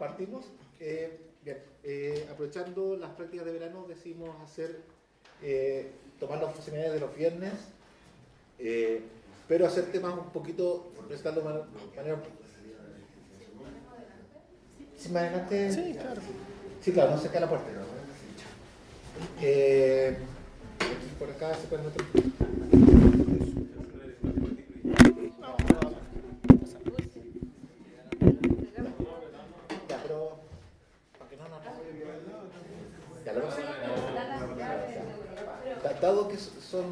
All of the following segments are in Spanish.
partimos. Bien, aprovechando las prácticas de verano, decidimos tomar los seminarios de los viernes, pero hacer temas un poquito, presentarlo de manera... ¿Sí, más adelante? Sí, claro. Sí, claro, no se cae la puerta. Por acá se pueden meter. Ya, pero para que no nos... Ya, lo vamos a... Dado que son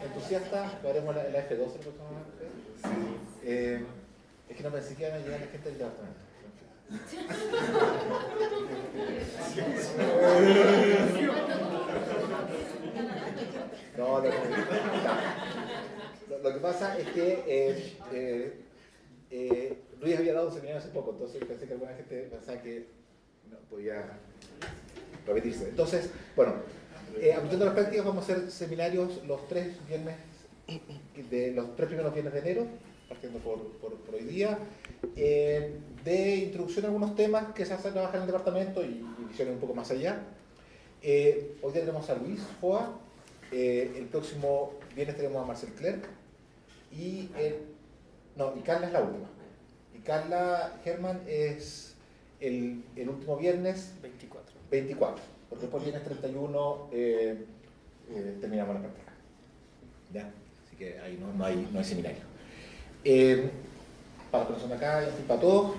entusiastas, lo haremos en la F12 próximamente. Es que no pensé que iban a llegar la gente del departamento. No, lo que pasa es que Luis había dado un seminario hace poco, entonces pensé que alguna gente pensaba que no podía repetirse. Entonces, bueno, aprovechando las prácticas, vamos a hacer seminarios los 3 viernes, de los 3 primeros viernes de enero, partiendo por hoy día, de introducción a algunos temas que se hacen trabajar en el departamento y visiones un poco más allá. Hoy día tenemos a Luis Foa, el próximo viernes tenemos a Marcel Clerc y Carla es la última. Y Carla Herman es el último viernes 24, porque después viernes 31 terminamos la práctica. ¿Ya? Así que ahí no hay seminario. Para las personas acá y para todos,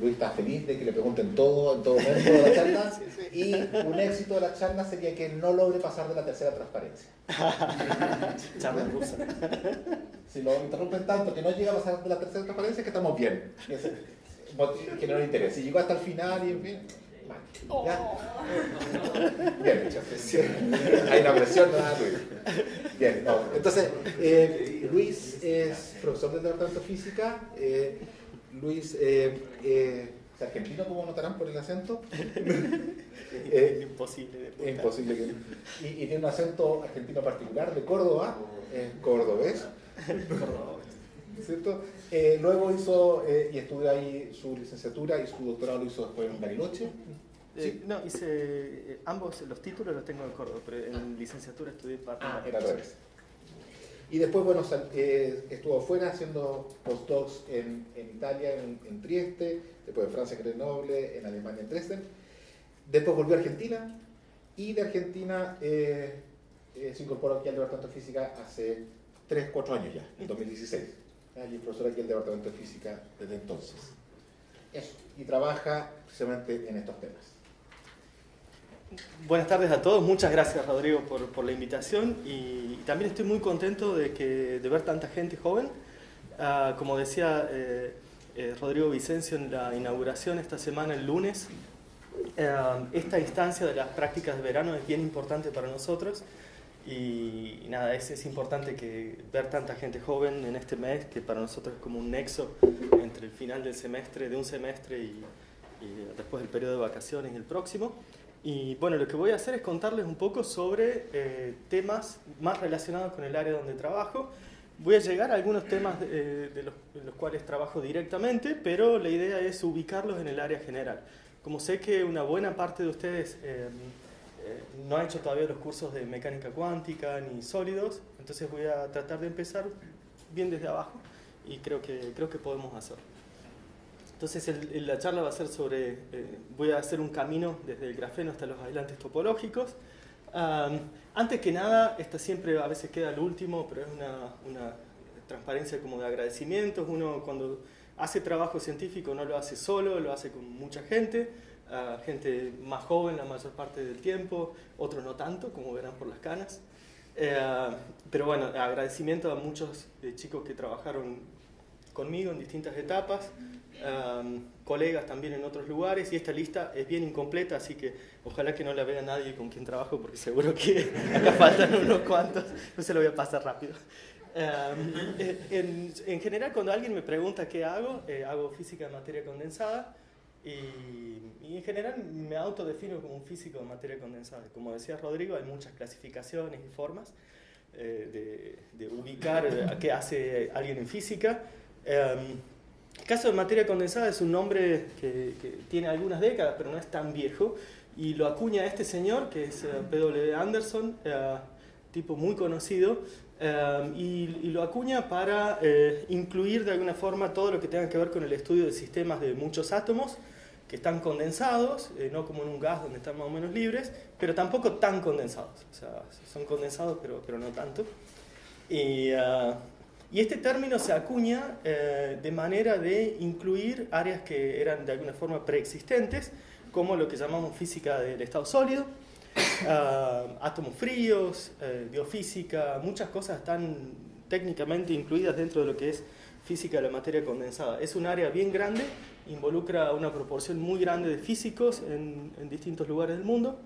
Luis está feliz de que le pregunten todo en todo momento de la charla. Sí. Y un éxito de la charla sería que no logre pasar de la tercera transparencia. Charla rusa. Si lo interrumpen tanto que no llega a pasar de la tercera transparencia, es que estamos bien. Que no le interesa. Si llegó hasta el final y en fin. ¿Ya? Bien, mucha presión. Hay una presión, ¿no? Luis. Bien, no. Entonces, Luis es profesor del departamento de física. Luis es argentino, como notarán por el acento. Imposible. Imposible y tiene un acento argentino particular, de Córdoba, cordobés. ¿Cierto? Luego hizo y estudió ahí su licenciatura y su doctorado lo hizo después en Bariloche. ¿Sí? No, hice ambos, los títulos los tengo en Córdoba, pero en licenciatura estudié para... Era al revés. Y después, bueno, estuvo afuera haciendo postdocs en Italia, en Trieste, después en Francia, en Grenoble, en Alemania, en Dresden. Después volvió a Argentina y de Argentina se incorporó aquí al Departamento de Física hace 3-4 años ya, en 2016. Y es profesor aquí del Departamento de Física desde entonces. Eso, y trabaja precisamente en estos temas. Buenas tardes a todos, muchas gracias Rodrigo por la invitación y también estoy muy contento de ver tanta gente joven. Como decía Rodrigo Vicencio en la inauguración esta semana, el lunes, esta instancia de las prácticas de verano es bien importante para nosotros y nada, es importante ver tanta gente joven en este mes, que para nosotros es como un nexo entre el final del semestre, de un semestre y después del periodo de vacaciones y el próximo. Y bueno, lo que voy a hacer es contarles un poco sobre temas más relacionados con el área donde trabajo. Voy a llegar a algunos temas de los cuales trabajo directamente, pero la idea es ubicarlos en el área general. Como sé que una buena parte de ustedes no ha hecho todavía los cursos de mecánica cuántica ni sólidos, entonces voy a tratar de empezar bien desde abajo y creo que podemos hacerlo. Entonces la charla va a ser sobre, voy a hacer un camino desde el grafeno hasta los aislantes topológicos. Antes que nada, esta siempre a veces queda al último, pero es una transparencia como de agradecimientos. Uno cuando hace trabajo científico no lo hace solo, lo hace con mucha gente, gente más joven la mayor parte del tiempo, otros no tanto, como verán por las canas. Pero bueno, agradecimiento a muchos chicos que trabajaron conmigo en distintas etapas. Colegas también en otros lugares y esta lista es bien incompleta, así que ojalá que no la vea nadie con quien trabajo porque seguro que acá faltan unos cuantos, no se lo voy a pasar rápido. En general cuando alguien me pregunta qué hago, hago física de materia condensada y en general me autodefino como un físico de materia condensada. Como decía Rodrigo, hay muchas clasificaciones y formas de ubicar a qué hace alguien en física. caso de materia condensada es un nombre que tiene algunas décadas, pero no es tan viejo, y lo acuña este señor, que es P.W. Anderson, tipo muy conocido, y lo acuña para incluir de alguna forma todo lo que tenga que ver con el estudio de sistemas de muchos átomos que están condensados, no como en un gas donde están más o menos libres, pero tampoco tan condensados. O sea, son condensados, pero no tanto. Y este término se acuña de manera de incluir áreas que eran de alguna forma preexistentes, como lo que llamamos física del estado sólido, átomos fríos, biofísica, muchas cosas están técnicamente incluidas dentro de lo que es física de la materia condensada. Es un área bien grande, involucra una proporción muy grande de físicos en distintos lugares del mundo.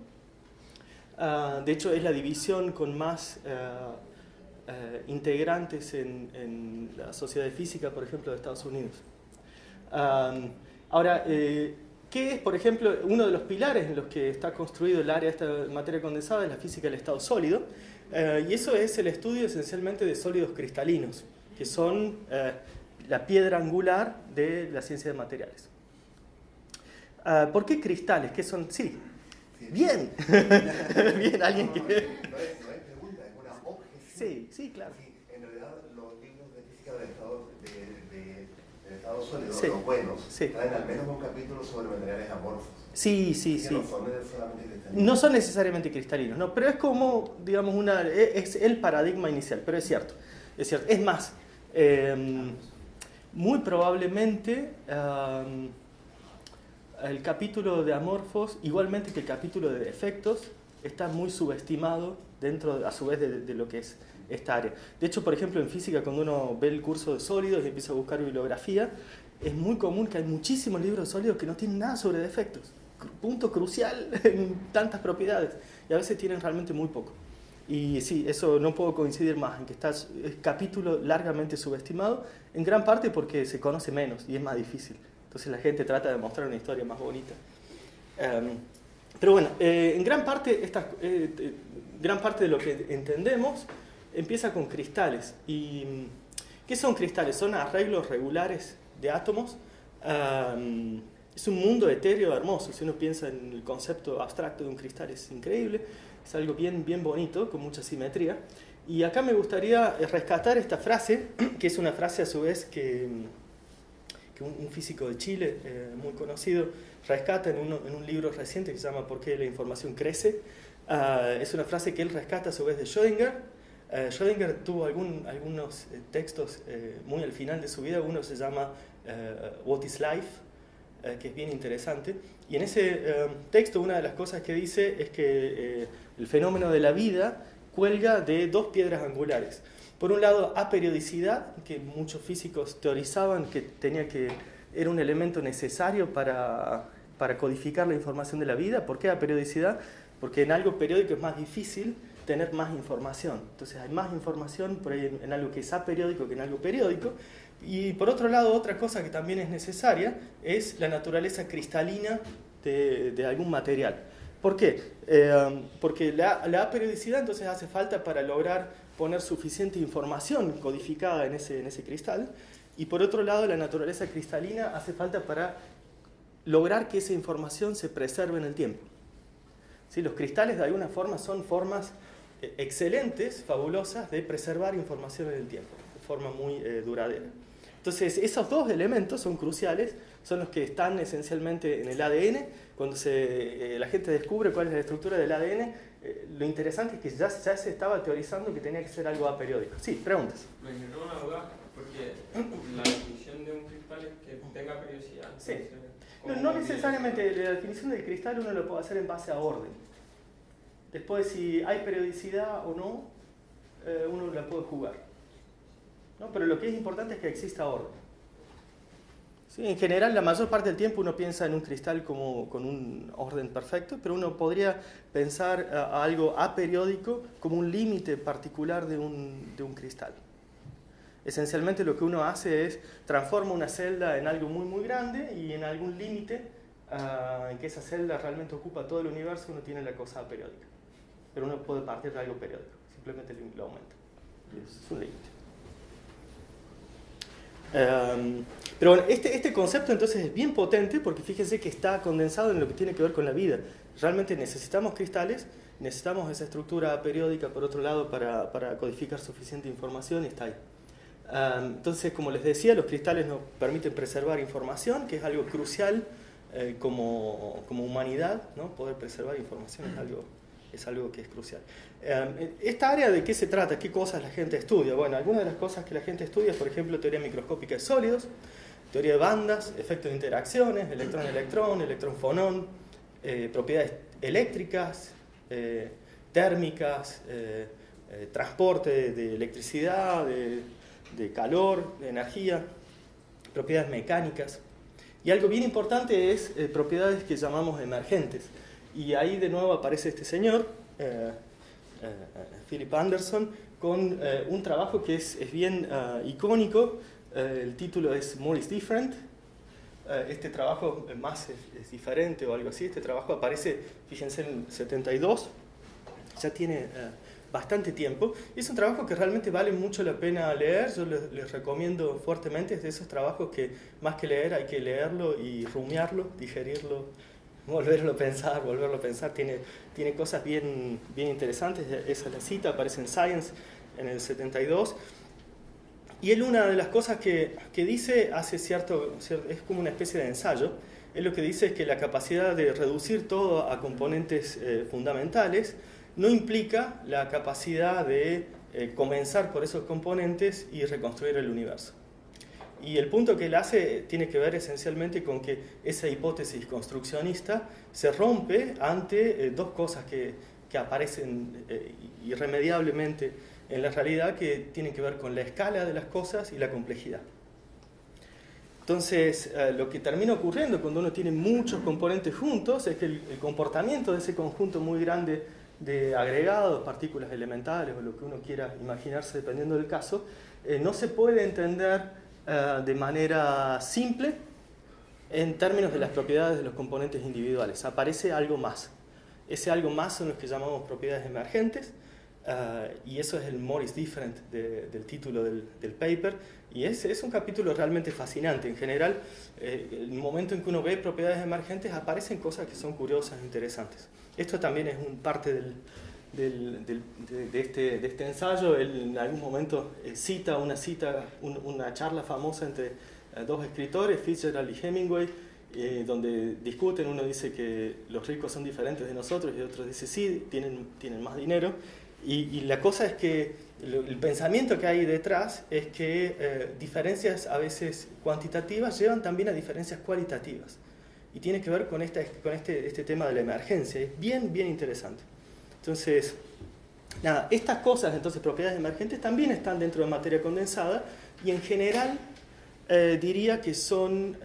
De hecho, es la división con más integrantes en la Sociedad de Física, por ejemplo, de Estados Unidos. Ahora, ¿qué es, por ejemplo, uno de los pilares en los que está construido el área de esta materia condensada? Es la física del estado sólido, y eso es el estudio esencialmente de sólidos cristalinos, que son la piedra angular de la ciencia de materiales. ¿Por qué cristales? ¿Qué son? Sí. Bien. Bien, alguien que... No es pregunta, es una objeción. Sí, claro. Sí, en realidad los libros de física del estado sólido, Sí. los buenos, Sí. traen al menos un capítulo sobre materiales amorfos. Que Sí. no son necesariamente cristalinos. No son necesariamente cristalinos, no, pero es como, digamos, es el paradigma inicial, pero es cierto. Es más, muy probablemente el capítulo de amorfos, igualmente que el capítulo de efectos, está muy subestimado dentro, a su vez, de lo que es esta área. De hecho, por ejemplo, en física, cuando uno ve el curso de sólidos y empieza a buscar bibliografía, es muy común que hay muchísimos libros de sólidos que no tienen nada sobre defectos. Punto crucial en tantas propiedades. Y a veces tienen realmente muy poco. Y sí, eso no puedo coincidir más, en que está el capítulo largamente subestimado, en gran parte porque se conoce menos y es más difícil. Entonces la gente trata de mostrar una historia más bonita. Pero bueno, en gran parte, gran parte de lo que entendemos empieza con cristales. ¿Y qué son cristales? Son arreglos regulares de átomos. Es un mundo etéreo hermoso. Si uno piensa en el concepto abstracto de un cristal, es increíble. Es algo bien, bien bonito, con mucha simetría. Y acá me gustaría rescatar esta frase, que es una frase a su vez que un físico de Chile muy conocido rescata en un libro reciente que se llama ¿Por qué la información crece? Es una frase que él rescata a su vez de Schrödinger. Schrödinger tuvo algunos textos muy al final de su vida. Uno se llama What is Life? Que es bien interesante. Y en ese texto una de las cosas que dice es que el fenómeno de la vida cuelga de dos piedras angulares. Por un lado, aperiodicidad, que muchos físicos teorizaban que era un elemento necesario para codificar la información de la vida. ¿Por qué aperiodicidad? Porque en algo periódico es más difícil tener más información. Entonces hay más información por ahí en algo que es aperiódico que en algo periódico. Y por otro lado, otra cosa que también es necesaria es la naturaleza cristalina de algún material. ¿Por qué? Porque la aperiodicidad entonces hace falta para lograr poner suficiente información codificada en ese cristal, y por otro lado la naturaleza cristalina hace falta para lograr que esa información se preserve en el tiempo. ¿Sí? Los cristales de alguna forma son formas excelentes, fabulosas, de preservar información en el tiempo, de forma muy duradera. Entonces esos dos elementos son cruciales, son los que están esencialmente en el ADN. Cuando la gente descubre cuál es la estructura del ADN, lo interesante es que ya se estaba teorizando que tenía que ser algo aperiódico. Sí, preguntas. Me generó una duda, porque la definición de un cristal es que tenga periodicidad. Sí. No necesariamente, la definición del cristal uno lo puede hacer en base a orden. Después, si hay periodicidad o no, uno la puede jugar. ¿No? Pero lo que es importante es que exista orden. Sí, en general, la mayor parte del tiempo uno piensa en un cristal como con un orden perfecto, pero uno podría pensar a algo aperiódico como un límite particular de un cristal. Esencialmente lo que uno hace es transforma una celda en algo muy muy grande, y en algún límite en que esa celda realmente ocupa todo el universo, uno tiene la cosa aperiódica. Pero uno puede partir de algo periódico, simplemente lo aumenta. Es un límite. Pero bueno, este concepto entonces es bien potente porque fíjense que está condensado en lo que tiene que ver con la vida. Realmente necesitamos cristales, necesitamos esa estructura periódica por otro lado para codificar suficiente información y está ahí. Entonces, como les decía, los cristales nos permiten preservar información, que es algo crucial como humanidad, ¿no? Poder preservar información es algo que es crucial. ¿Esta área de qué se trata? ¿Qué cosas la gente estudia? Bueno, algunas de las cosas que la gente estudia, por ejemplo, teoría microscópica de sólidos, teoría de bandas, efectos de interacciones, electrón-electrón, electrón-fonón, propiedades eléctricas, térmicas, transporte de electricidad, de calor, de energía, propiedades mecánicas. Y algo bien importante es propiedades que llamamos emergentes. Y ahí de nuevo aparece este señor, Philip Anderson, con un trabajo que es bien icónico. El título es More is Different. Este trabajo más es diferente o algo así. Este trabajo aparece, fíjense, en el 72. Ya tiene bastante tiempo. Y es un trabajo que realmente vale mucho la pena leer. Yo les recomiendo fuertemente. Es de esos trabajos que más que leer hay que leerlo y rumiarlo, digerirlo, volverlo a pensar. Tiene cosas bien interesantes. Esa es la cita, aparece en Science en el 72. Y él, una de las cosas que dice, es como una especie de ensayo. Él lo que dice es que la capacidad de reducir todo a componentes fundamentales no implica la capacidad de comenzar por esos componentes y reconstruir el universo. Y el punto que él hace tiene que ver esencialmente con que esa hipótesis construccionista se rompe ante dos cosas que aparecen irremediablemente en la realidad, que tienen que ver con la escala de las cosas y la complejidad. Entonces, lo que termina ocurriendo cuando uno tiene muchos componentes juntos es que el comportamiento de ese conjunto muy grande de agregados, partículas elementales o lo que uno quiera imaginarse dependiendo del caso, no se puede entender de manera simple en términos de las propiedades de los componentes individuales. Aparece algo más. Ese algo más son los que llamamos propiedades emergentes, y eso es el More is Different del título del paper, y es un capítulo realmente fascinante. En general, el momento en que uno ve propiedades emergentes aparecen cosas que son curiosas e interesantes. Esto también es parte de este ensayo. Él en algún momento cita una charla famosa entre dos escritores, Fitzgerald y Hemingway, donde discuten. Uno dice que los ricos son diferentes de nosotros y otro dice sí, tienen más dinero. Y la cosa es que el pensamiento que hay detrás es que diferencias a veces cuantitativas llevan también a diferencias cualitativas. Y tiene que ver con este tema de la emergencia. Es bien interesante. Entonces, nada, estas cosas, entonces propiedades emergentes, también están dentro de materia condensada, y en general diría que son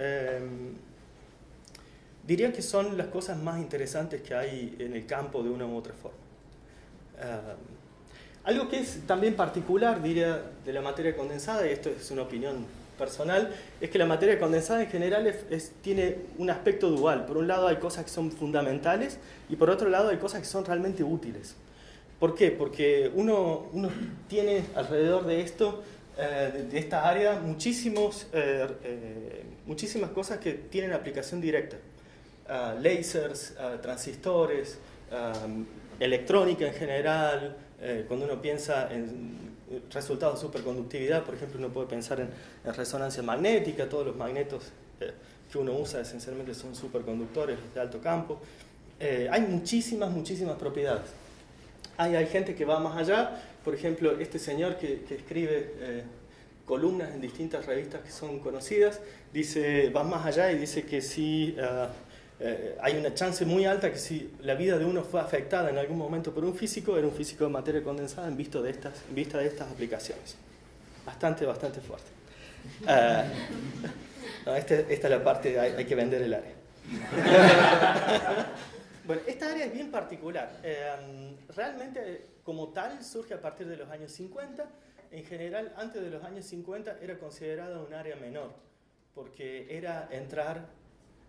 las cosas más interesantes que hay en el campo de una u otra forma. Algo que es también particular, diría, de la materia condensada, y esto es una opinión personal, es que la materia condensada en general tiene un aspecto dual. Por un lado hay cosas que son fundamentales y por otro lado hay cosas que son realmente útiles. ¿Por qué? Porque uno tiene alrededor de esto, de esta área, muchísimas cosas que tienen aplicación directa. Lasers, transistores, electrónica en general. Cuando uno piensa en resultados de superconductividad, por ejemplo, uno puede pensar en resonancia magnética. Todos los magnetos que uno usa esencialmente son superconductores de alto campo. Hay muchísimas propiedades. Hay gente que va más allá. Por ejemplo, este señor que escribe columnas en distintas revistas que son conocidas, va más allá y dice que si hay una chance muy alta que si la vida de uno fue afectada en algún momento por un físico, era un físico de materia condensada en vista de estas aplicaciones. Bastante fuerte. Esta es la parte, hay que vender el área. Bueno, esta área es bien particular. Realmente, como tal, surge a partir de los años 50. En general, antes de los años 50 era considerada un área menor, porque era entrar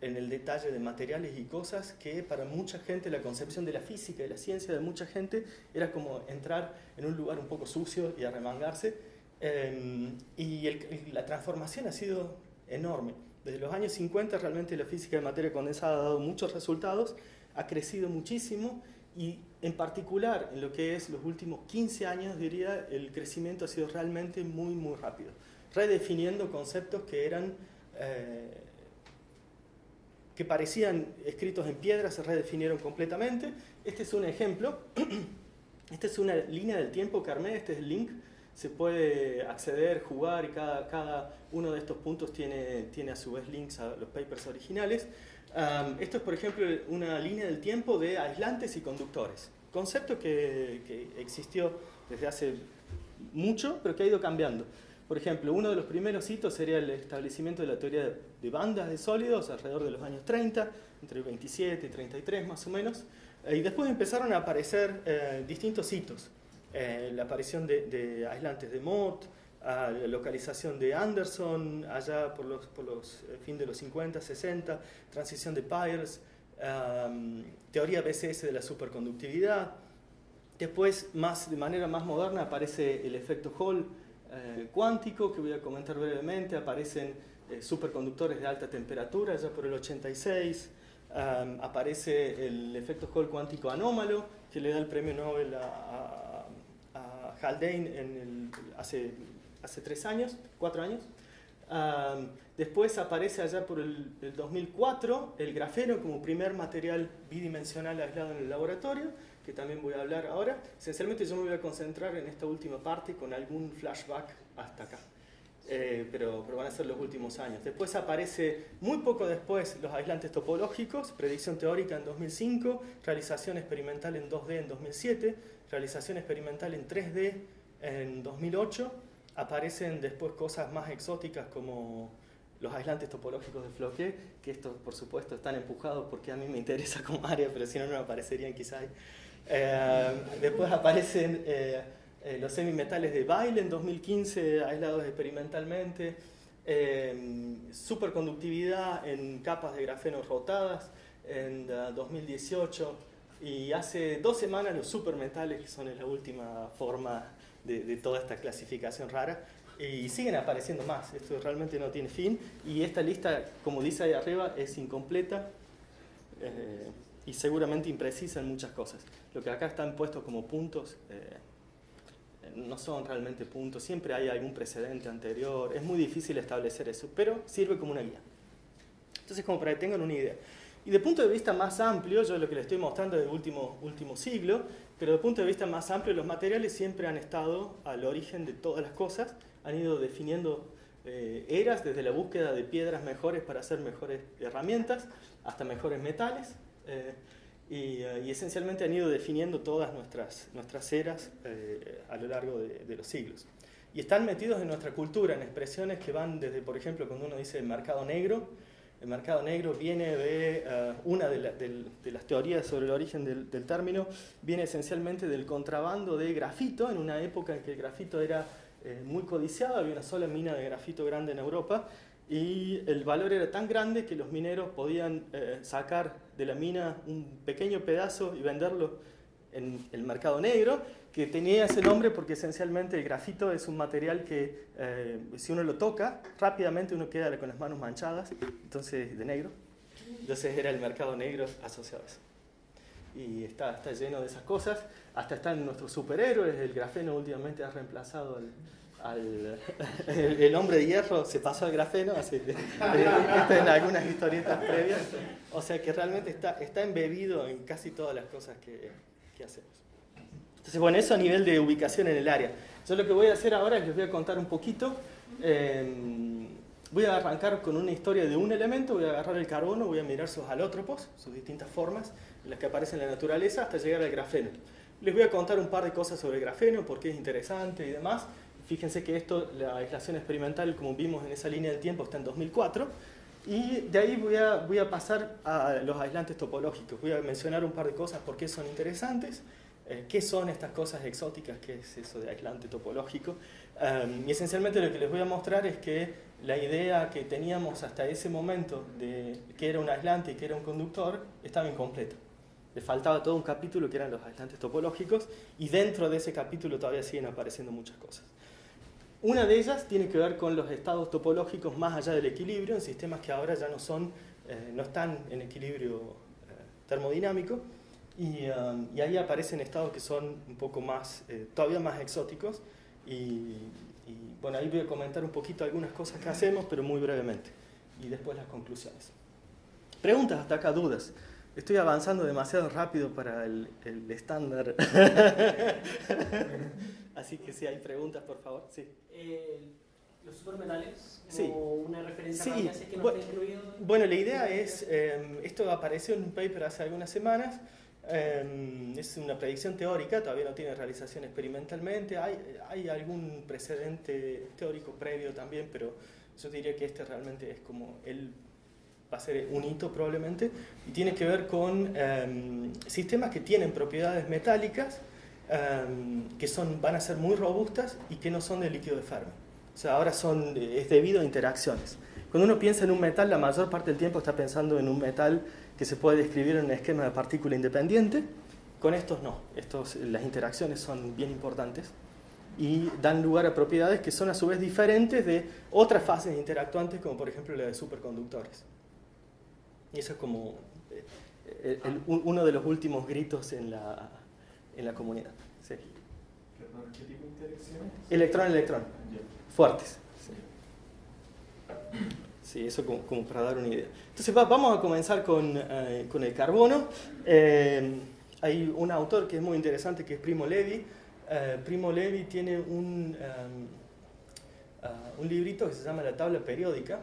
en el detalle de materiales y cosas que para mucha gente, la concepción de la física y la ciencia de mucha gente era como entrar en un lugar un poco sucio y arremangarse, Y la transformación ha sido enorme. Desde los años 50 realmente la física de materia condensada ha dado muchos resultados, ha crecido muchísimo y en particular en lo que es los últimos 15 años, diría, el crecimiento ha sido realmente muy, muy rápido, redefiniendo conceptos que eran... que parecían escritos en piedra, se redefinieron completamente. Este es un ejemplo. Esta es una línea del tiempo que armé, este es el link. Se puede acceder, jugar y cada uno de estos puntos tiene a su vez links a los papers originales. Esto es, por ejemplo, una línea del tiempo de aislantes y conductores. Concepto que existió desde hace mucho, pero que ha ido cambiando. Por ejemplo, uno de los primeros hitos sería el establecimiento de la teoría de bandas de sólidos alrededor de los años 30, entre 27 y 33 más o menos. Y después empezaron a aparecer distintos hitos. La aparición de aislantes de Mott, la localización de Anderson, allá por los fin de los 50, 60, transición de Peirce, teoría BCS de la superconductividad. Después, de manera más moderna, aparece el efecto Hall cuántico, que voy a comentar brevemente. Aparecen superconductores de alta temperatura, ya por el 86. Aparece el efecto Hall cuántico anómalo, que le da el premio Nobel a Haldane hace 4 años. Después aparece allá por el 2004 el grafeno como primer material bidimensional aislado en el laboratorio, que también voy a hablar ahora. Esencialmente yo me voy a concentrar en esta última parte con algún flashback hasta acá. Pero van a ser los últimos años. Después aparece, muy poco después, los aislantes topológicos, predicción teórica en 2005, realización experimental en 2D en 2007, realización experimental en 3D en 2008. Aparecen después cosas más exóticas como los aislantes topológicos de Floquet, que estos, por supuesto, están empujados porque a mí me interesa como área, pero si no, no aparecerían quizás. Después aparecen los semimetales de Weyl en 2015, aislados experimentalmente, superconductividad en capas de grafeno rotadas en 2018, y hace 2 semanas los supermetales, que son la última forma de toda esta clasificación rara, y siguen apareciendo más. Esto realmente no tiene fin, y esta lista, como dice ahí arriba, es incompleta y seguramente imprecisa en muchas cosas. Lo que acá están puestos como puntos no son realmente puntos, siempre hay algún precedente anterior, es muy difícil establecer eso, pero sirve como una guía. Entonces, como para que tengan una idea. Y de punto de vista más amplio, yo lo que les estoy mostrando es del último siglo, pero de punto de vista más amplio, los materiales siempre han estado al origen de todas las cosas, han ido definiendo eras, desde la búsqueda de piedras mejores para hacer mejores herramientas, hasta mejores metales, y esencialmente han ido definiendo todas nuestras eras a lo largo de los siglos. Y están metidos en nuestra cultura, en expresiones que van desde, por ejemplo, cuando uno dice mercado negro. El mercado negro viene de una de las teorías sobre el origen del término, viene esencialmente del contrabando de grafito, en una época en que el grafito era muy codiciado, había una sola mina de grafito grande en Europa, y el valor era tan grande que los mineros podían sacar de la mina un pequeño pedazo y venderlo en el mercado negro, que tenía ese nombre porque esencialmente el grafito es un material que si uno lo toca, rápidamente uno queda con las manos manchadas, entonces de negro. Entonces era el mercado negro asociado a eso. Y está lleno de esas cosas. Hasta están nuestros superhéroes. El grafeno últimamente ha reemplazado el hombre de hierro, se pasó al grafeno, esto en algunas historietas previas. O sea que realmente está embebido en casi todas las cosas que hacemos. Entonces, bueno, eso a nivel de ubicación en el área. Yo lo que voy a hacer ahora es les voy a contar un poquito. Voy a arrancar con una historia de un elemento, voy a agarrar el carbono, voy a mirar sus alótropos, sus distintas formas en las que aparecen en la naturaleza, hasta llegar al grafeno. Les voy a contar un par de cosas sobre el grafeno, por qué es interesante y demás. Fíjense que la aislación experimental, como vimos en esa línea del tiempo, está en 2004. Y de ahí voy a pasar a los aislantes topológicos. Voy a mencionar un par de cosas, por qué son interesantes. ¿Qué son estas cosas exóticas? ¿Qué es eso de aislante topológico? Y esencialmente lo que les voy a mostrar es que la idea que teníamos hasta ese momento de que era un aislante y que era un conductor estaba incompleta. Le faltaba todo un capítulo que eran los aislantes topológicos, y dentro de ese capítulo todavía siguen apareciendo muchas cosas. Una de ellas tiene que ver con los estados topológicos más allá del equilibrio, en sistemas que ahora ya no están en equilibrio termodinámico, y ahí aparecen estados que son un poco más, todavía más exóticos, y bueno, ahí voy a comentar un poquito algunas cosas que hacemos, pero muy brevemente, y después las conclusiones. Preguntas hasta acá, dudas. Estoy avanzando demasiado rápido para el estándar. Así que si hay preguntas, por favor. Sí. Los supermetales, como sí. Una referencia Sí. rápida, si es que no está incluido. Bueno, la idea es, esto apareció en un paper hace algunas semanas, es una predicción teórica, todavía no tiene realización experimentalmente, hay algún precedente teórico previo también, pero yo diría que este realmente es como va a ser un hito probablemente, y tiene que ver con sistemas que tienen propiedades metálicas que van a ser muy robustas y que no son de líquido de Fermi. O sea, ahora es debido a interacciones. Cuando uno piensa en un metal, la mayor parte del tiempo está pensando en un metal que se puede describir en un esquema de partícula independiente. Con estos no, las interacciones son bien importantes y dan lugar a propiedades que son a su vez diferentes de otras fases interactuantes, como por ejemplo la de superconductores. Y eso es como uno de los últimos gritos en la comunidad. Sí. ¿Qué tipo de interacciones? Electrón-electrón. Fuertes. Sí, eso como para dar una idea. Entonces vamos a comenzar con el carbono. Hay un autor que es muy interesante, que es Primo Levi. Primo Levi tiene un librito que se llama La tabla periódica.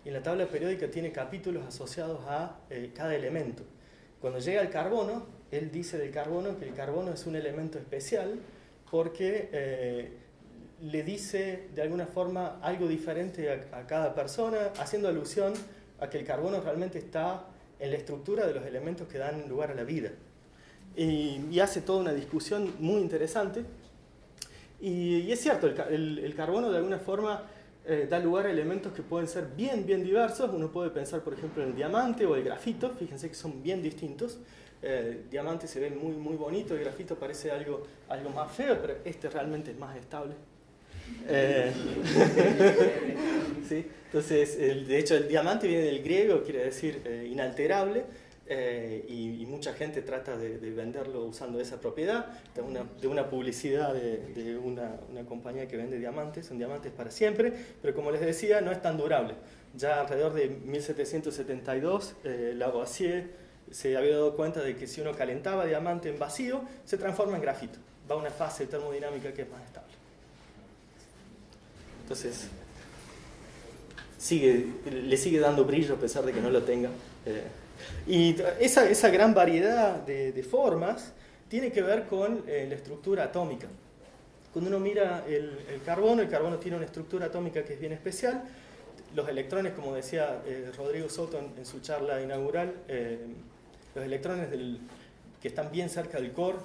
Y en la tabla periódica tiene capítulos asociados a cada elemento. Cuando llega al carbono, él dice del carbono que el carbono es un elemento especial porque le dice de alguna forma algo diferente a cada persona, haciendo alusión a que el carbono realmente está en la estructura de los elementos que dan lugar a la vida. Y hace toda una discusión muy interesante. Y es cierto, el carbono de alguna forma da lugar a elementos que pueden ser bien diversos. Uno puede pensar, por ejemplo, en el diamante o el grafito. Fíjense que son bien distintos. El diamante se ve muy bonito, el grafito parece algo más feo, pero este realmente es más estable. ¿Sí? Entonces, de hecho, el diamante viene del griego, quiere decir inalterable, y mucha gente trata de venderlo usando esa propiedad. De una publicidad de una compañía que vende diamantes, son diamantes para siempre, pero como les decía, no es tan durable. Ya alrededor de 1772, Lavoisier se había dado cuenta de que si uno calentaba diamante en vacío, se transforma en grafito. Va a una fase termodinámica que es más estable. Entonces, le sigue dando brillo a pesar de que no lo tenga. Y esa gran variedad de formas tiene que ver con la estructura atómica. Cuando uno mira el carbono tiene una estructura atómica que es bien especial. Los electrones, como decía Rodrigo Soto en su charla inaugural, los electrones que están bien cerca del core,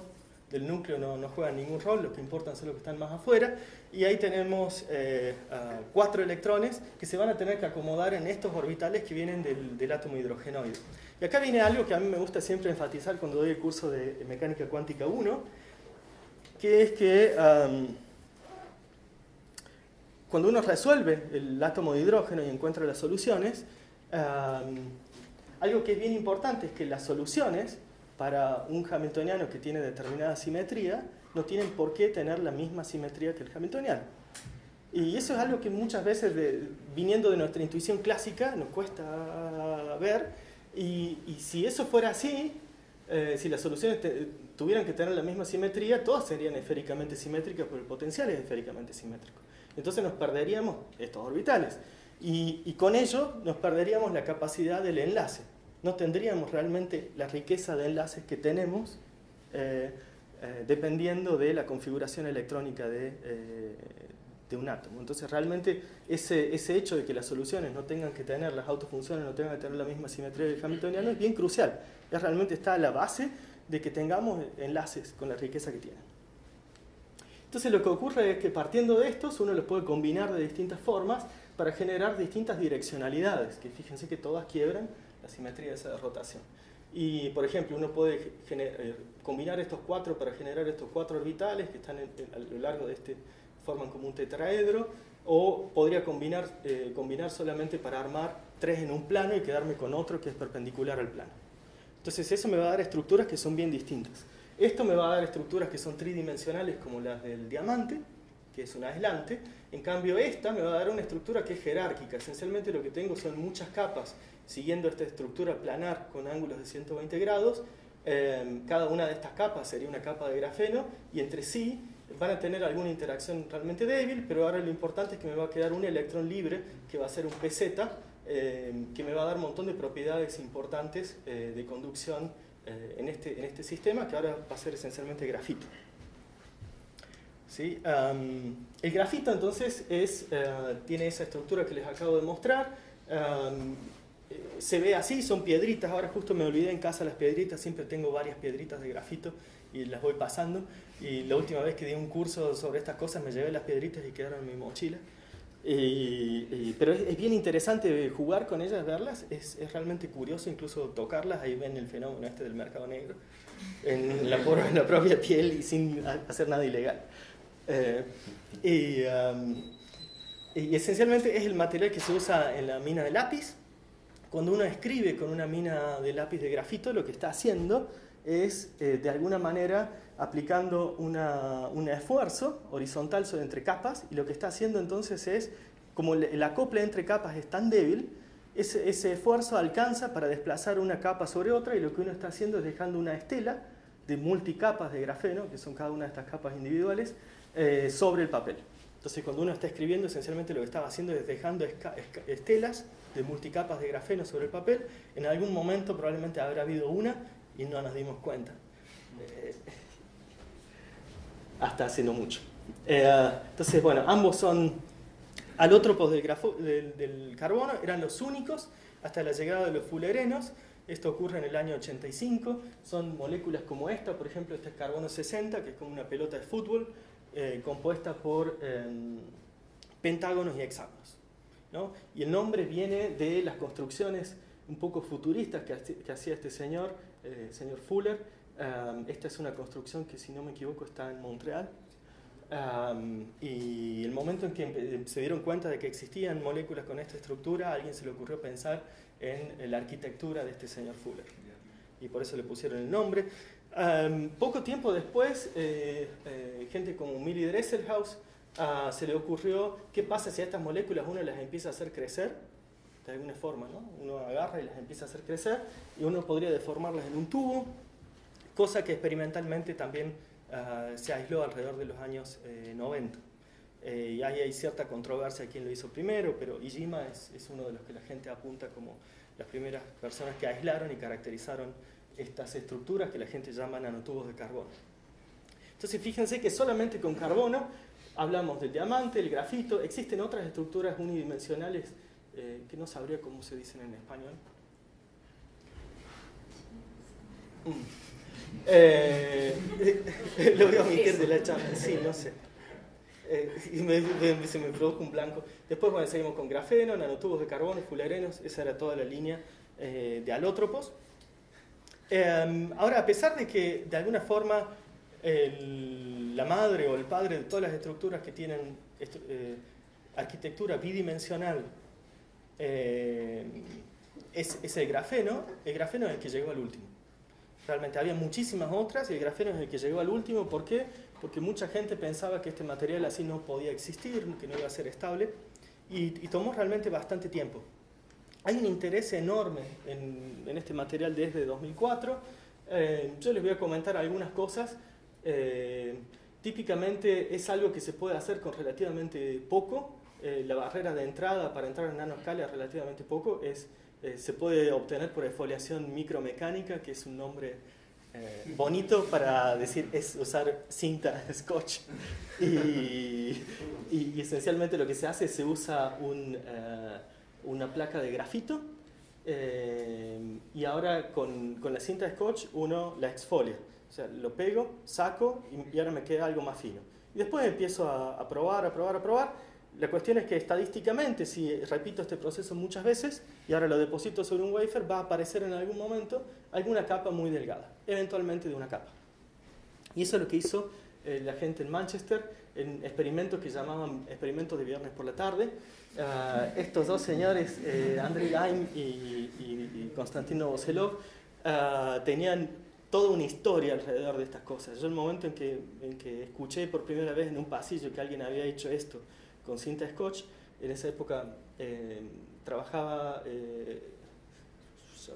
del núcleo, no juegan ningún rol, los que importan son los que están más afuera, y ahí tenemos 4 electrones que se van a tener que acomodar en estos orbitales que vienen del átomo hidrogenoide. Y acá viene algo que a mí me gusta siempre enfatizar cuando doy el curso de Mecánica Cuántica 1, que es que cuando uno resuelve el átomo de hidrógeno y encuentra las soluciones, algo que es bien importante es que las soluciones para un hamiltoniano que tiene determinada simetría no tienen por qué tener la misma simetría que el hamiltoniano. Y eso es algo que muchas veces, viniendo de nuestra intuición clásica, nos cuesta ver. Y si eso fuera así, si las soluciones tuvieran que tener la misma simetría, todas serían esféricamente simétricas porque el potencial es esféricamente simétrico. Entonces nos perderíamos estos orbitales. Y con ello nos perderíamos la capacidad del enlace. No tendríamos realmente la riqueza de enlaces que tenemos dependiendo de la configuración electrónica de un átomo. Entonces realmente ese hecho de que las soluciones no tengan que tener, las autofunciones no tengan que tener la misma simetría del hamiltoniano es bien crucial. Realmente está a la base de que tengamos enlaces con la riqueza que tienen. Entonces lo que ocurre es que partiendo de estos uno los puede combinar de distintas formas para generar distintas direccionalidades, que fíjense que todas quiebran la simetría de esa rotación. Y por ejemplo uno puede combinar estos 4 para generar estos 4 orbitales que están a lo largo de este forman como un tetraedro, o podría combinar solamente para armar 3 en un plano y quedarme con otro que es perpendicular al plano. Entonces eso me va a dar estructuras que son bien distintas. Esto me va a dar estructuras que son tridimensionales como las del diamante, que es un aislante. En cambio esta me va a dar una estructura que es jerárquica. Esencialmente lo que tengo son muchas capas siguiendo esta estructura planar con ángulos de 120 grados. Cada una de estas capas sería una capa de grafeno y entre sí van a tener alguna interacción realmente débil, pero ahora lo importante es que me va a quedar un electrón libre que va a ser un PZ, que me va a dar un montón de propiedades importantes de conducción en este sistema, que ahora va a ser esencialmente grafito. ¿Sí? El grafito entonces tiene esa estructura que les acabo de mostrar. Se ve así, son piedritas. Ahora justo me olvidé en casa las piedritas, siempre tengo varias piedritas de grafito y las voy pasando. Y la última vez que di un curso sobre estas cosas me llevé las piedritas y quedaron en mi mochila. Pero es bien interesante jugar con ellas, verlas. Es realmente curioso incluso tocarlas. Ahí ven el fenómeno del mercado negro en la propia piel y sin hacer nada ilegal. Y esencialmente es el material que se usa en la mina de lápiz. Cuando uno escribe con una mina de lápiz de grafito, lo que está haciendo es, de alguna manera, aplicando un esfuerzo horizontal entre capas, y lo que está haciendo entonces es, como el acople entre capas es tan débil, ese esfuerzo alcanza para desplazar una capa sobre otra, y lo que uno está haciendo es dejando una estela de multicapas de grafeno, que son cada una de estas capas individuales, sobre el papel. Entonces, cuando uno está escribiendo, esencialmente lo que estaba haciendo es dejando estelas de multicapas de grafeno sobre el papel. En algún momento probablemente habrá habido una y no nos dimos cuenta. Hasta hace no mucho. Entonces, bueno, ambos son alótropos del carbono, eran los únicos hasta la llegada de los fullerenos. Esto ocurre en el año 85. Son moléculas como esta, por ejemplo, este es carbono 60, que es como una pelota de fútbol, compuesta por pentágonos y hexágonos, ¿no? Y el nombre viene de las construcciones un poco futuristas que hacía este señor Fuller. Esta es una construcción que, si no me equivoco, está en Montreal. Y el momento en que se dieron cuenta de que existían moléculas con esta estructura, a alguien se le ocurrió pensar en la arquitectura de este señor Fuller. Y por eso le pusieron el nombre. Poco tiempo después, gente como Millie Dresselhaus se le ocurrió qué pasa si a estas moléculas uno las empieza a hacer crecer de alguna forma, ¿no? Uno agarra y las empieza a hacer crecer y uno podría deformarlas en un tubo, cosa que experimentalmente también se aisló alrededor de los años 90. Y ahí hay cierta controversia de quién lo hizo primero, pero Iijima es uno de los que la gente apunta como las primeras personas que aislaron y caracterizaron estas estructuras que la gente llama nanotubos de carbono. Entonces fíjense que solamente con carbono hablamos del diamante, el grafito. Existen otras estructuras unidimensionales que no sabría cómo se dicen en español. Lo voy a omitir de la charla, sí, no sé. Y se me produjo un blanco. Después, bueno, seguimos con grafeno, nanotubos de carbono, fullerenos. Esa era toda la línea de alótropos. Ahora, a pesar de que de alguna forma la madre o el padre de todas las estructuras que tienen arquitectura bidimensional es el grafeno es el que llegó al último. Realmente había muchísimas otras y el grafeno es el que llegó al último. ¿Por qué? Porque mucha gente pensaba que este material así no podía existir, que no iba a ser estable, y tomó realmente bastante tiempo. Hay un interés enorme en este material desde 2004. Yo les voy a comentar algunas cosas. Típicamente es algo que se puede hacer con relativamente poco. La barrera de entrada para entrar en nanoscala es relativamente poco. Se puede obtener por exfoliación micromecánica, que es un nombre bonito para decir, es usar cinta scotch. Y esencialmente lo que se hace es se usa una placa de grafito, y ahora con la cinta scotch uno la exfolia. O sea, lo pego, saco y ahora me queda algo más fino. Y después empiezo a probar. La cuestión es que estadísticamente, si repito este proceso muchas veces y ahora lo deposito sobre un wafer, va a aparecer en algún momento alguna capa muy delgada, eventualmente de una capa. Y eso es lo que hizo la gente en Manchester en experimentos que llamaban experimentos de viernes por la tarde. Estos dos señores, Andrei Geim y Konstantin Novoselov, tenían toda una historia alrededor de estas cosas. Yo el momento en que escuché por primera vez en un pasillo que alguien había hecho esto con cinta scotch, en esa época trabajaba,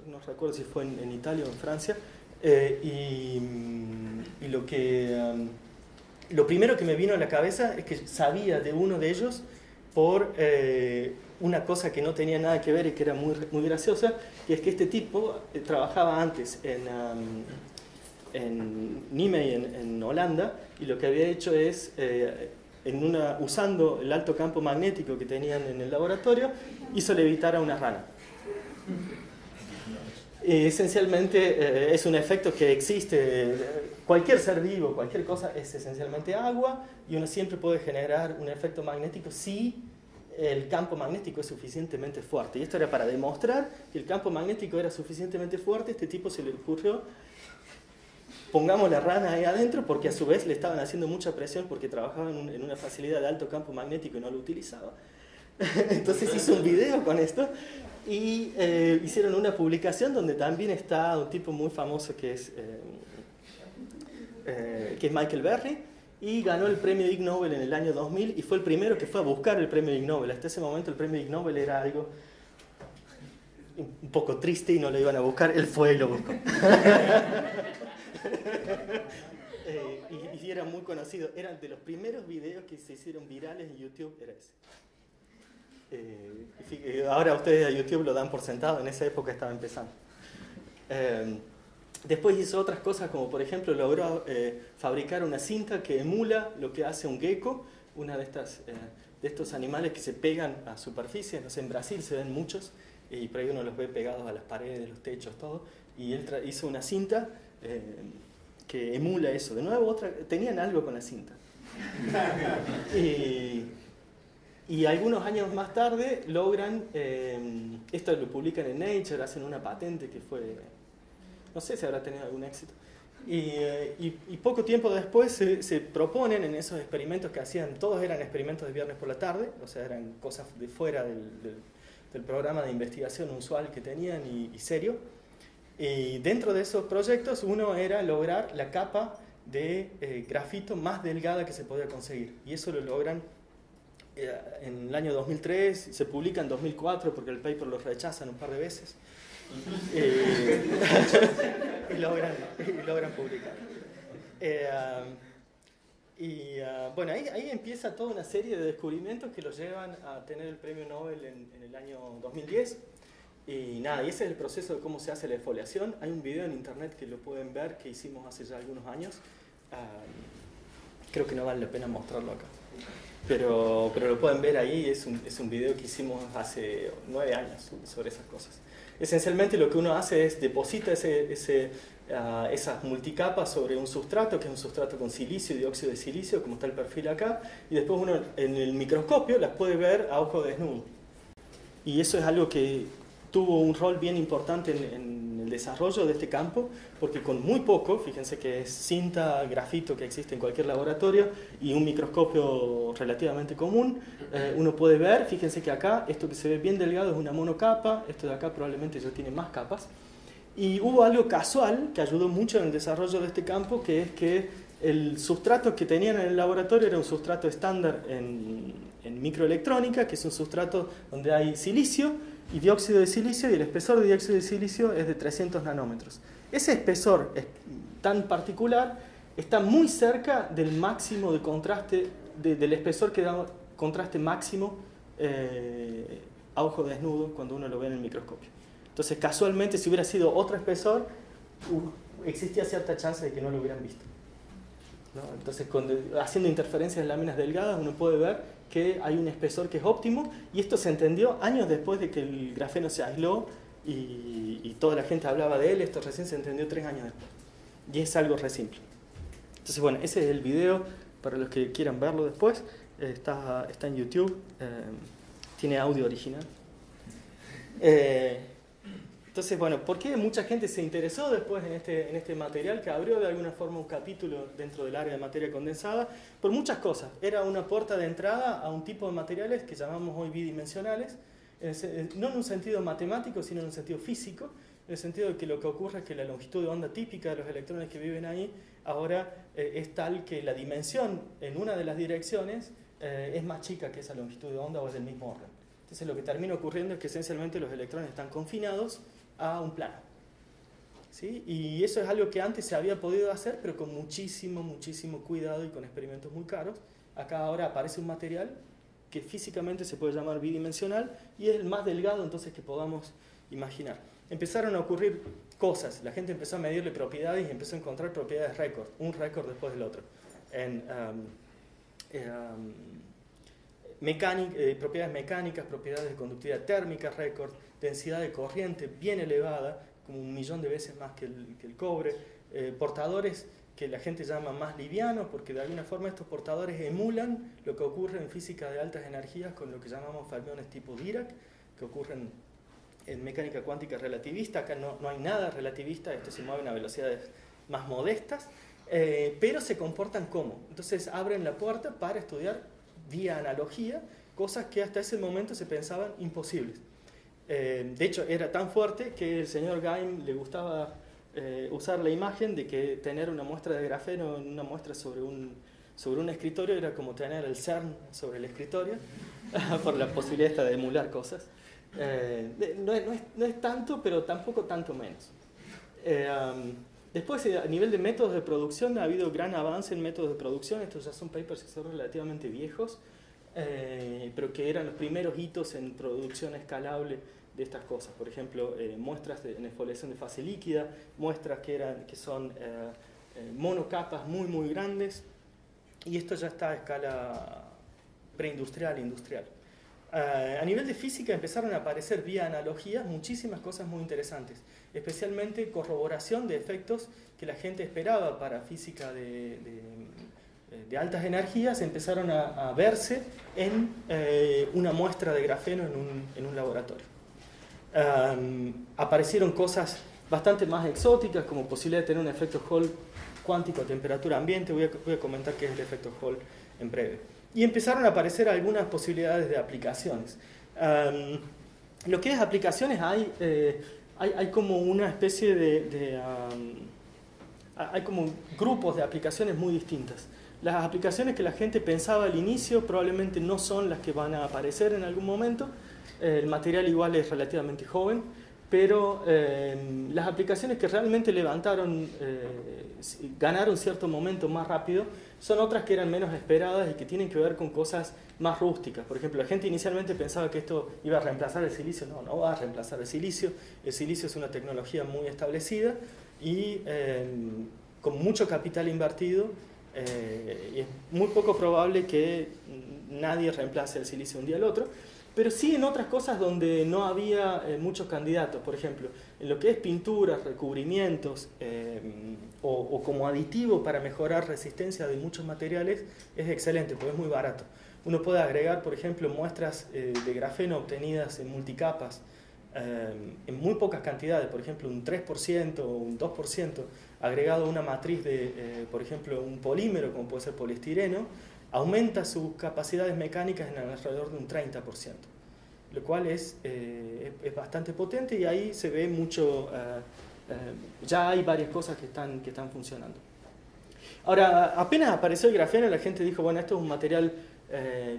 no recuerdo si fue en Italia o en Francia, y lo primero que me vino a la cabeza es que sabía de uno de ellos por una cosa que no tenía nada que ver y que era muy, muy graciosa, que es que este tipo trabajaba antes en Nijmegen, en Holanda, y lo que había hecho es, usando el alto campo magnético que tenían en el laboratorio, hizo levitar a una rana. Esencialmente es un efecto que existe, cualquier ser vivo, cualquier cosa es esencialmente agua, y uno siempre puede generar un efecto magnético si el campo magnético es suficientemente fuerte. Y esto era para demostrar que el campo magnético era suficientemente fuerte. Este tipo se le ocurrió, pongamos la rana ahí adentro, porque a su vez le estaban haciendo mucha presión porque trabajaba en una facilidad de alto campo magnético y no lo utilizaba. Entonces hizo un video con esto y hicieron una publicación donde también está un tipo muy famoso que es Michael Berry, y ganó el premio Ig Nobel en el año 2000 y fue el primero que fue a buscar el premio Ig Nobel. Hasta ese momento el premio Ig Nobel era algo un poco triste y no lo iban a buscar, él fue y lo buscó. Y era muy conocido, eran de los primeros videos que se hicieron virales en YouTube, era ese. Ahora ustedes a YouTube lo dan por sentado, en esa época estaba empezando. Después hizo otras cosas, como por ejemplo logró fabricar una cinta que emula lo que hace un gecko, una de estos animales que se pegan a superficies. No sé, en Brasil se ven muchos y por ahí uno los ve pegados a las paredes, los techos, todo. Y él hizo una cinta que emula eso. De nuevo, tenían algo con la cinta. Y algunos años más tarde logran, esto lo publican en Nature, hacen una patente que fue, no sé si habrá tenido algún éxito. Y poco tiempo después se proponen en esos experimentos que hacían, todos eran experimentos de viernes por la tarde, o sea, eran cosas de fuera del programa de investigación usual que tenían y serio. Y dentro de esos proyectos uno era lograr la capa de grafito más delgada que se podía conseguir. Y eso lo logran en el año 2003, se publica en 2004 porque el paper lo rechazan un par de veces. Y logran publicar. Bueno, ahí empieza toda una serie de descubrimientos que los llevan a tener el premio Nobel en el año 2010. Y nada, y ese es el proceso de cómo se hace la exfoliación. Hay un video en internet que lo pueden ver, que hicimos hace ya algunos años. Creo que no vale la pena mostrarlo acá. Pero lo pueden ver ahí, es un video que hicimos hace 9 años sobre esas cosas. Esencialmente lo que uno hace es deposita esas multicapas sobre un sustrato, que es un sustrato con silicio y dióxido de silicio, como está el perfil acá, y después uno en el microscopio las puede ver a ojo desnudo. Y eso es algo que tuvo un rol bien importante en el desarrollo de este campo, porque con muy poco, fíjense que es cinta, grafito que existe en cualquier laboratorio y un microscopio relativamente común, uno puede ver, fíjense que acá esto que se ve bien delgado es una monocapa, esto de acá probablemente ya tiene más capas, y hubo algo casual que ayudó mucho en el desarrollo de este campo, que es que el sustrato que tenían en el laboratorio era un sustrato estándar en microelectrónica, que es un sustrato donde hay silicio y dióxido de silicio, y el espesor de dióxido de silicio es de 300 nanómetros. Ese espesor tan particular está muy cerca del máximo de contraste, del espesor que da contraste máximo a ojo desnudo cuando uno lo ve en el microscopio. Entonces, casualmente, si hubiera sido otro espesor, existía cierta chance de que no lo hubieran visto, ¿no? Entonces, haciendo interferencias en láminas delgadas, uno puede ver que hay un espesor que es óptimo, y esto se entendió años después de que el grafeno se aisló y toda la gente hablaba de él. Esto recién se entendió 3 años después, y es algo re simple. Entonces, bueno, ese es el video para los que quieran verlo después. Está en YouTube, tiene audio original. Entonces, Entonces, bueno, ¿por qué mucha gente se interesó después en este material que abrió de alguna forma un capítulo dentro del área de materia condensada? Por muchas cosas. Era una puerta de entrada a un tipo de materiales que llamamos hoy bidimensionales, no en un sentido matemático, sino en un sentido físico, en el sentido de que lo que ocurre es que la longitud de onda típica de los electrones que viven ahí ahora es tal que la dimensión en una de las direcciones es más chica que esa longitud de onda o es del mismo orden. Entonces lo que termina ocurriendo es que esencialmente los electrones están confinados a un plano. ¿Sí? Y eso es algo que antes se había podido hacer, pero con muchísimo cuidado y con experimentos muy caros. Acá ahora aparece un material que físicamente se puede llamar bidimensional y es el más delgado entonces que podamos imaginar. Empezaron a ocurrir cosas, la gente empezó a medirle propiedades y empezó a encontrar propiedades récord, un récord después del otro. Propiedades mecánicas, propiedades de conductividad térmica récord, densidad de corriente bien elevada, como 1.000.000 de veces más que el cobre, portadores que la gente llama más livianos, porque de alguna forma estos portadores emulan lo que ocurre en física de altas energías con lo que llamamos fermiones tipo Dirac, que ocurren en mecánica cuántica relativista. Acá no hay nada relativista, esto se mueve a velocidades más modestas, pero se comportan como. Entonces abren la puerta para estudiar vía analogía cosas que hasta ese momento se pensaban imposibles. De hecho, era tan fuerte que el señor Geim le gustaba usar la imagen de que tener una muestra de grafeno en una muestra sobre un escritorio era como tener el CERN sobre el escritorio, por la posibilidad esta de emular cosas. No es tanto, pero tampoco tanto menos. Después, a nivel de métodos de producción, ha habido gran avance en métodos de producción. Estos ya son papers que son relativamente viejos, pero que eran los primeros hitos en producción escalable de estas cosas. Por ejemplo, muestras en exfoliación de fase líquida, muestras que son monocapas muy grandes, y esto ya está a escala preindustrial e industrial. A nivel de física empezaron a aparecer vía analogías muchísimas cosas muy interesantes, especialmente corroboración de efectos que la gente esperaba para física de altas energías, empezaron a verse en una muestra de grafeno en un laboratorio. Aparecieron cosas bastante más exóticas, como posibilidad de tener un efecto Hall cuántico a temperatura ambiente. Voy a comentar qué es el efecto Hall en breve. Y empezaron a aparecer algunas posibilidades de aplicaciones. Lo que es aplicaciones, hay como una especie hay como grupos de aplicaciones muy distintas. Las aplicaciones que la gente pensaba al inicio probablemente no son las que van a aparecer en algún momento. El material igual es relativamente joven, pero las aplicaciones que realmente ganaron cierto momento más rápido son otras que eran menos esperadas y que tienen que ver con cosas más rústicas. Por ejemplo, la gente inicialmente pensaba que esto iba a reemplazar el silicio. No va a reemplazar el silicio. El silicio es una tecnología muy establecida y con mucho capital invertido, y es muy poco probable que nadie reemplace el silicio un día al otro. Pero sí en otras cosas donde no había muchos candidatos. Por ejemplo, en lo que es pinturas, recubrimientos o como aditivo para mejorar resistencia de muchos materiales, es excelente porque es muy barato. Uno puede agregar, por ejemplo, muestras de grafeno obtenidas en multicapas en muy pocas cantidades, por ejemplo un 3% o un 2% agregado a una matriz de, por ejemplo, un polímero como puede ser poliestireno, aumenta sus capacidades mecánicas en alrededor de un 30%, lo cual es bastante potente, y ahí se ve mucho, ya hay varias cosas que están funcionando. Ahora, apenas apareció el grafeno, la gente dijo, bueno, esto es un material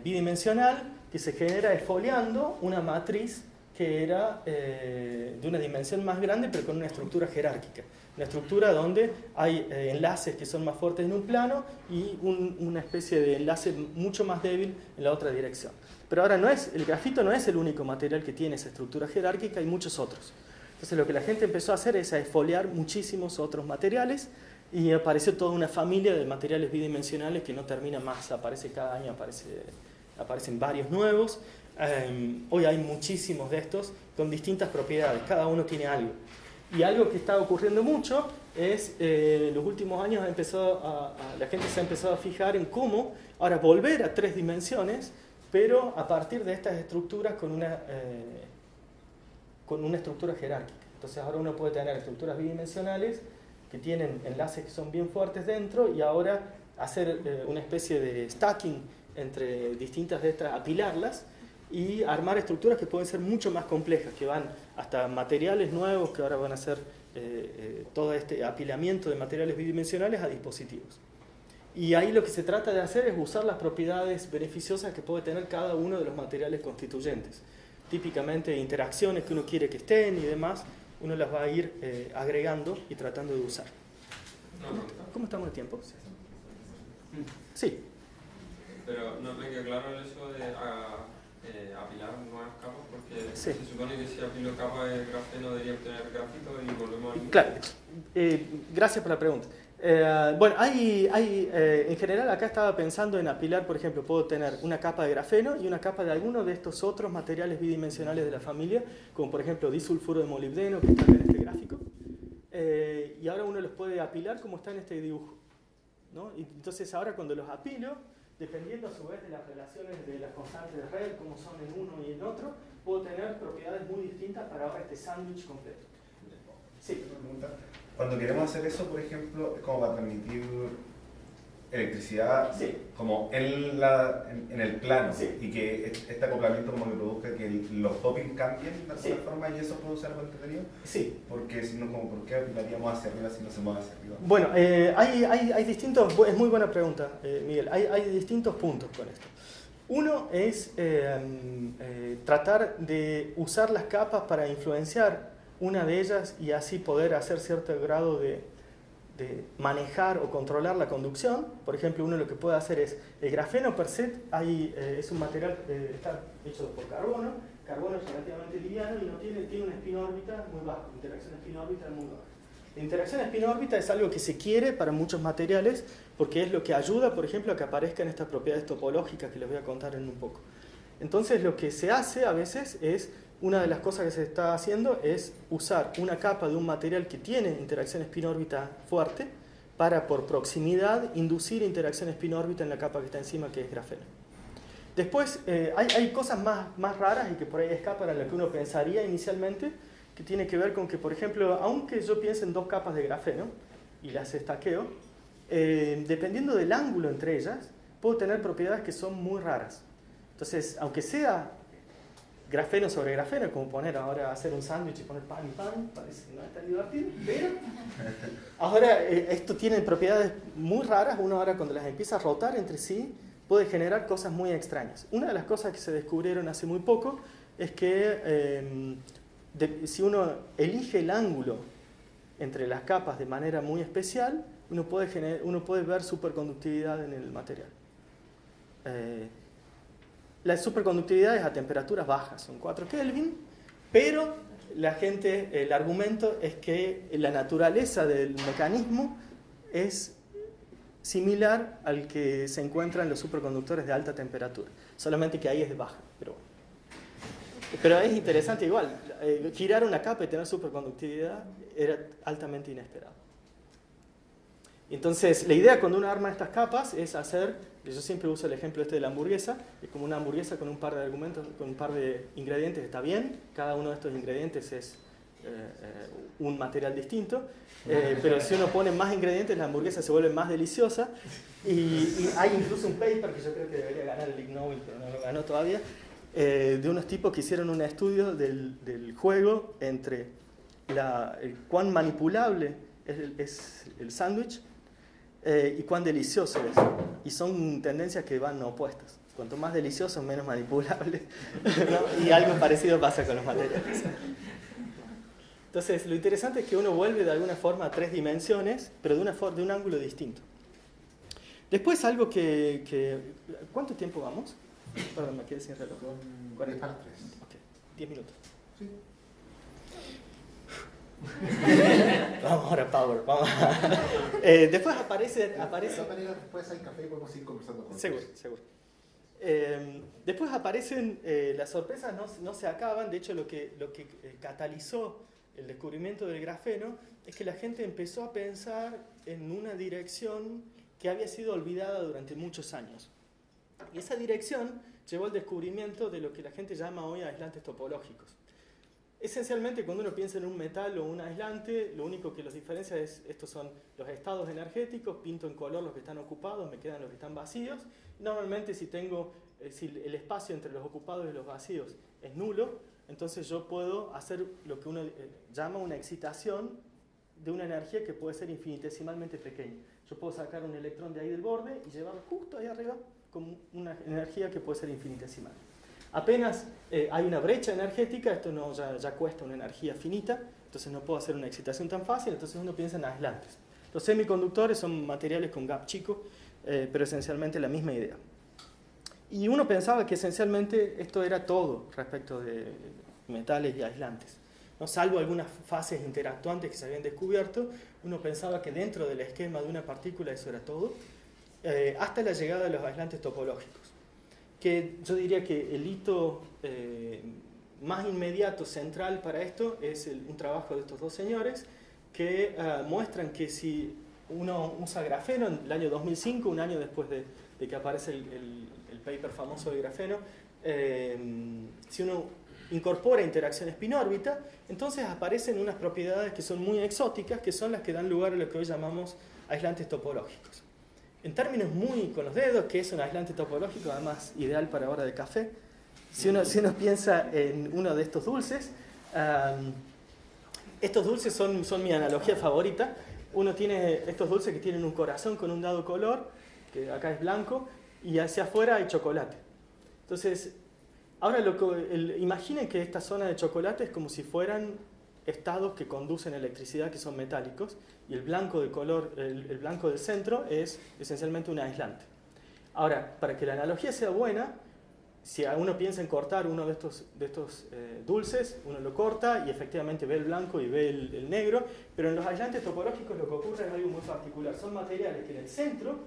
bidimensional que se genera esfoliando una matriz que era de una dimensión más grande, pero con una estructura jerárquica. Una estructura donde hay enlaces que son más fuertes en un plano y una especie de enlace mucho más débil en la otra dirección. Pero ahora el grafito no es el único material que tiene esa estructura jerárquica, hay muchos otros. Entonces lo que la gente empezó a hacer es a esfoliar muchísimos otros materiales, y apareció toda una familia de materiales bidimensionales que no termina más, aparece cada año, aparecen varios nuevos. Hoy hay muchísimos de estos con distintas propiedades, cada uno tiene algo. Y algo que está ocurriendo mucho es, en los últimos años la gente se ha empezado a fijar en cómo ahora volver a 3 dimensiones, pero a partir de estas estructuras con una estructura jerárquica. Entonces ahora uno puede tener estructuras bidimensionales que tienen enlaces que son bien fuertes dentro y ahora hacer una especie de stacking entre distintas de estas, apilarlas y armar estructuras que pueden ser mucho más complejas, que van hasta materiales nuevos que ahora van a hacer todo este apilamiento de materiales bidimensionales a dispositivos. Y ahí lo que se trata de hacer es usar las propiedades beneficiosas que puede tener cada uno de los materiales constituyentes. Típicamente interacciones que uno quiere que estén y demás, uno las va a ir agregando y tratando de usar. ¿Cómo estamos de tiempo? Sí. Pero no me queda claro el eso de apilar nuevas capas, porque sí. Se supone que si apilo capas de grafeno debería obtener grafito y volvemos al... Claro, gracias por la pregunta. Bueno, en general acá estaba pensando en apilar, por ejemplo, puedo tener una capa de grafeno y una capa de alguno de estos otros materiales bidimensionales de la familia, como por ejemplo disulfuro de molibdeno, que está acá en este gráfico, y ahora uno los puede apilar como está en este dibujo, ¿no? Y entonces ahora cuando los apilo, dependiendo a su vez de las relaciones de las constantes de red, como son en uno y en otro, puedo tener propiedades muy distintas para ahora este sándwich completo. Sí. Cuando queremos hacer eso, por ejemplo, es como para transmitir electricidad sí. como en el plano, sí. Y que este acoplamiento como que produzca que los poppings cambien de alguna sí. forma y eso produce algo entretenido. Sí. Porque si no, como, ¿por qué apilaríamos hacia arriba si no se mueve hacia arriba? Bueno, hay distintos, es muy buena pregunta, Miguel, hay distintos puntos con esto. Uno es tratar de usar las capas para influenciar una de ellas y así poder hacer cierto grado de manejar o controlar la conducción. Por ejemplo, uno lo que puede hacer es, el grafeno per se es un material que está hecho por carbono es relativamente liviano y tiene una spin-órbita muy baja, interacción spin-órbita muy baja. La interacción spin-órbita es algo que se quiere para muchos materiales porque es lo que ayuda, por ejemplo, a que aparezcan estas propiedades topológicas que les voy a contar en un poco. Entonces, lo que se hace a veces es, una de las cosas que se está haciendo es usar una capa de un material que tiene interacción spin-órbita fuerte para, por proximidad, inducir interacción spin-órbita en la capa que está encima, que es grafeno. Después, hay cosas más raras y que por ahí escapan a lo que uno pensaría inicialmente, que tiene que ver con que, por ejemplo, aunque yo piense en dos capas de grafeno y las estaqueo, dependiendo del ángulo entre ellas, puedo tener propiedades que son muy raras. Entonces, aunque sea grafeno sobre grafeno, como poner ahora hacer un sándwich y poner pan y pan, parece que no es tan divertido, pero ahora esto tiene propiedades muy raras. Uno ahora cuando las empieza a rotar entre sí puede generar cosas muy extrañas. Una de las cosas que se descubrieron hace muy poco es que si uno elige el ángulo entre las capas de manera muy especial, uno puede ver superconductividad en el material. La superconductividad es a temperaturas bajas, son 4 Kelvin, pero el argumento es que la naturaleza del mecanismo es similar al que se encuentra en los superconductores de alta temperatura, solamente que ahí es de baja. Pero es interesante igual, girar una capa y tener superconductividad era altamente inesperado. Entonces, la idea cuando uno arma estas capas es hacer, yo siempre uso el ejemplo de la hamburguesa, es como una hamburguesa con un par de argumentos, con un par de ingredientes, está bien, cada uno de estos ingredientes es un material distinto, pero si uno pone más ingredientes, la hamburguesa se vuelve más deliciosa, y hay incluso un paper que yo creo que debería ganar el Ig Nobel, pero no lo ganó todavía, de unos tipos que hicieron un estudio del juego entre cuán manipulable es el sándwich, y cuán delicioso es. Y son tendencias que van opuestas. Cuanto más delicioso, menos manipulable, ¿no? Y algo parecido pasa con los materiales. Entonces, lo interesante es que uno vuelve de alguna forma a 3 dimensiones, pero de un ángulo distinto. Después algo ¿cuánto tiempo vamos? Perdón, me quedé sin reloj. 40. Ok, 10 minutos. Sí. Vamos ahora, Power. Vamos. Después aparece. Después hay café y podemos seguir conversando con Seguro. Después aparecen, las sorpresas no se acaban. De hecho, lo que catalizó el descubrimiento del grafeno es que la gente empezó a pensar en una dirección que había sido olvidada durante muchos años. Y esa dirección llevó al descubrimiento de lo que la gente llama hoy aislantes topológicos. Esencialmente, cuando uno piensa en un metal o un aislante, lo único que los diferencia es, estos son los estados energéticos, pinto en color los que están ocupados, me quedan los que están vacíos. Normalmente si el espacio entre los ocupados y los vacíos es nulo, entonces yo puedo hacer lo que uno llama una excitación de una energía que puede ser infinitesimalmente pequeña. Yo puedo sacar un electrón de ahí del borde y llevarlo justo ahí arriba con una energía que puede ser infinitesimal. Apenas hay una brecha energética, esto ya cuesta una energía finita, entonces no puedo hacer una excitación tan fácil, entonces uno piensa en aislantes. Los semiconductores son materiales con gap chico, pero esencialmente la misma idea. Y uno pensaba que esencialmente esto era todo respecto de metales y aislantes, ¿no? Salvo algunas fases interactuantes que se habían descubierto, uno pensaba que dentro del esquema de una partícula eso era todo, hasta la llegada de los aislantes topológicos. Que yo diría que el hito más inmediato, central para esto, es un trabajo de estos dos señores que muestran que si uno usa grafeno en el año 2005, un año después de que aparece el paper famoso de grafeno, si uno incorpora interacciones spin-órbita, entonces aparecen unas propiedades que son muy exóticas, que son las que dan lugar a lo que hoy llamamos aislantes topológicos. En términos muy con los dedos, que es un aislante topológico, además ideal para hora de café. Si uno piensa en uno de estos dulces, estos dulces son mi analogía favorita. Uno tiene estos dulces que tienen un corazón con un dado color, que acá es blanco, y hacia afuera hay chocolate. Entonces, ahora imaginen que esta zona de chocolate es como si fueran estados que conducen electricidad que son metálicos, y el blanco de color, el blanco del centro es esencialmente un aislante. Ahora, para que la analogía sea buena, si uno piensa en cortar uno de estos dulces, uno lo corta y efectivamente ve el blanco y ve el negro, pero en los aislantes topológicos lo que ocurre es algo muy particular. Son materiales que en el centro,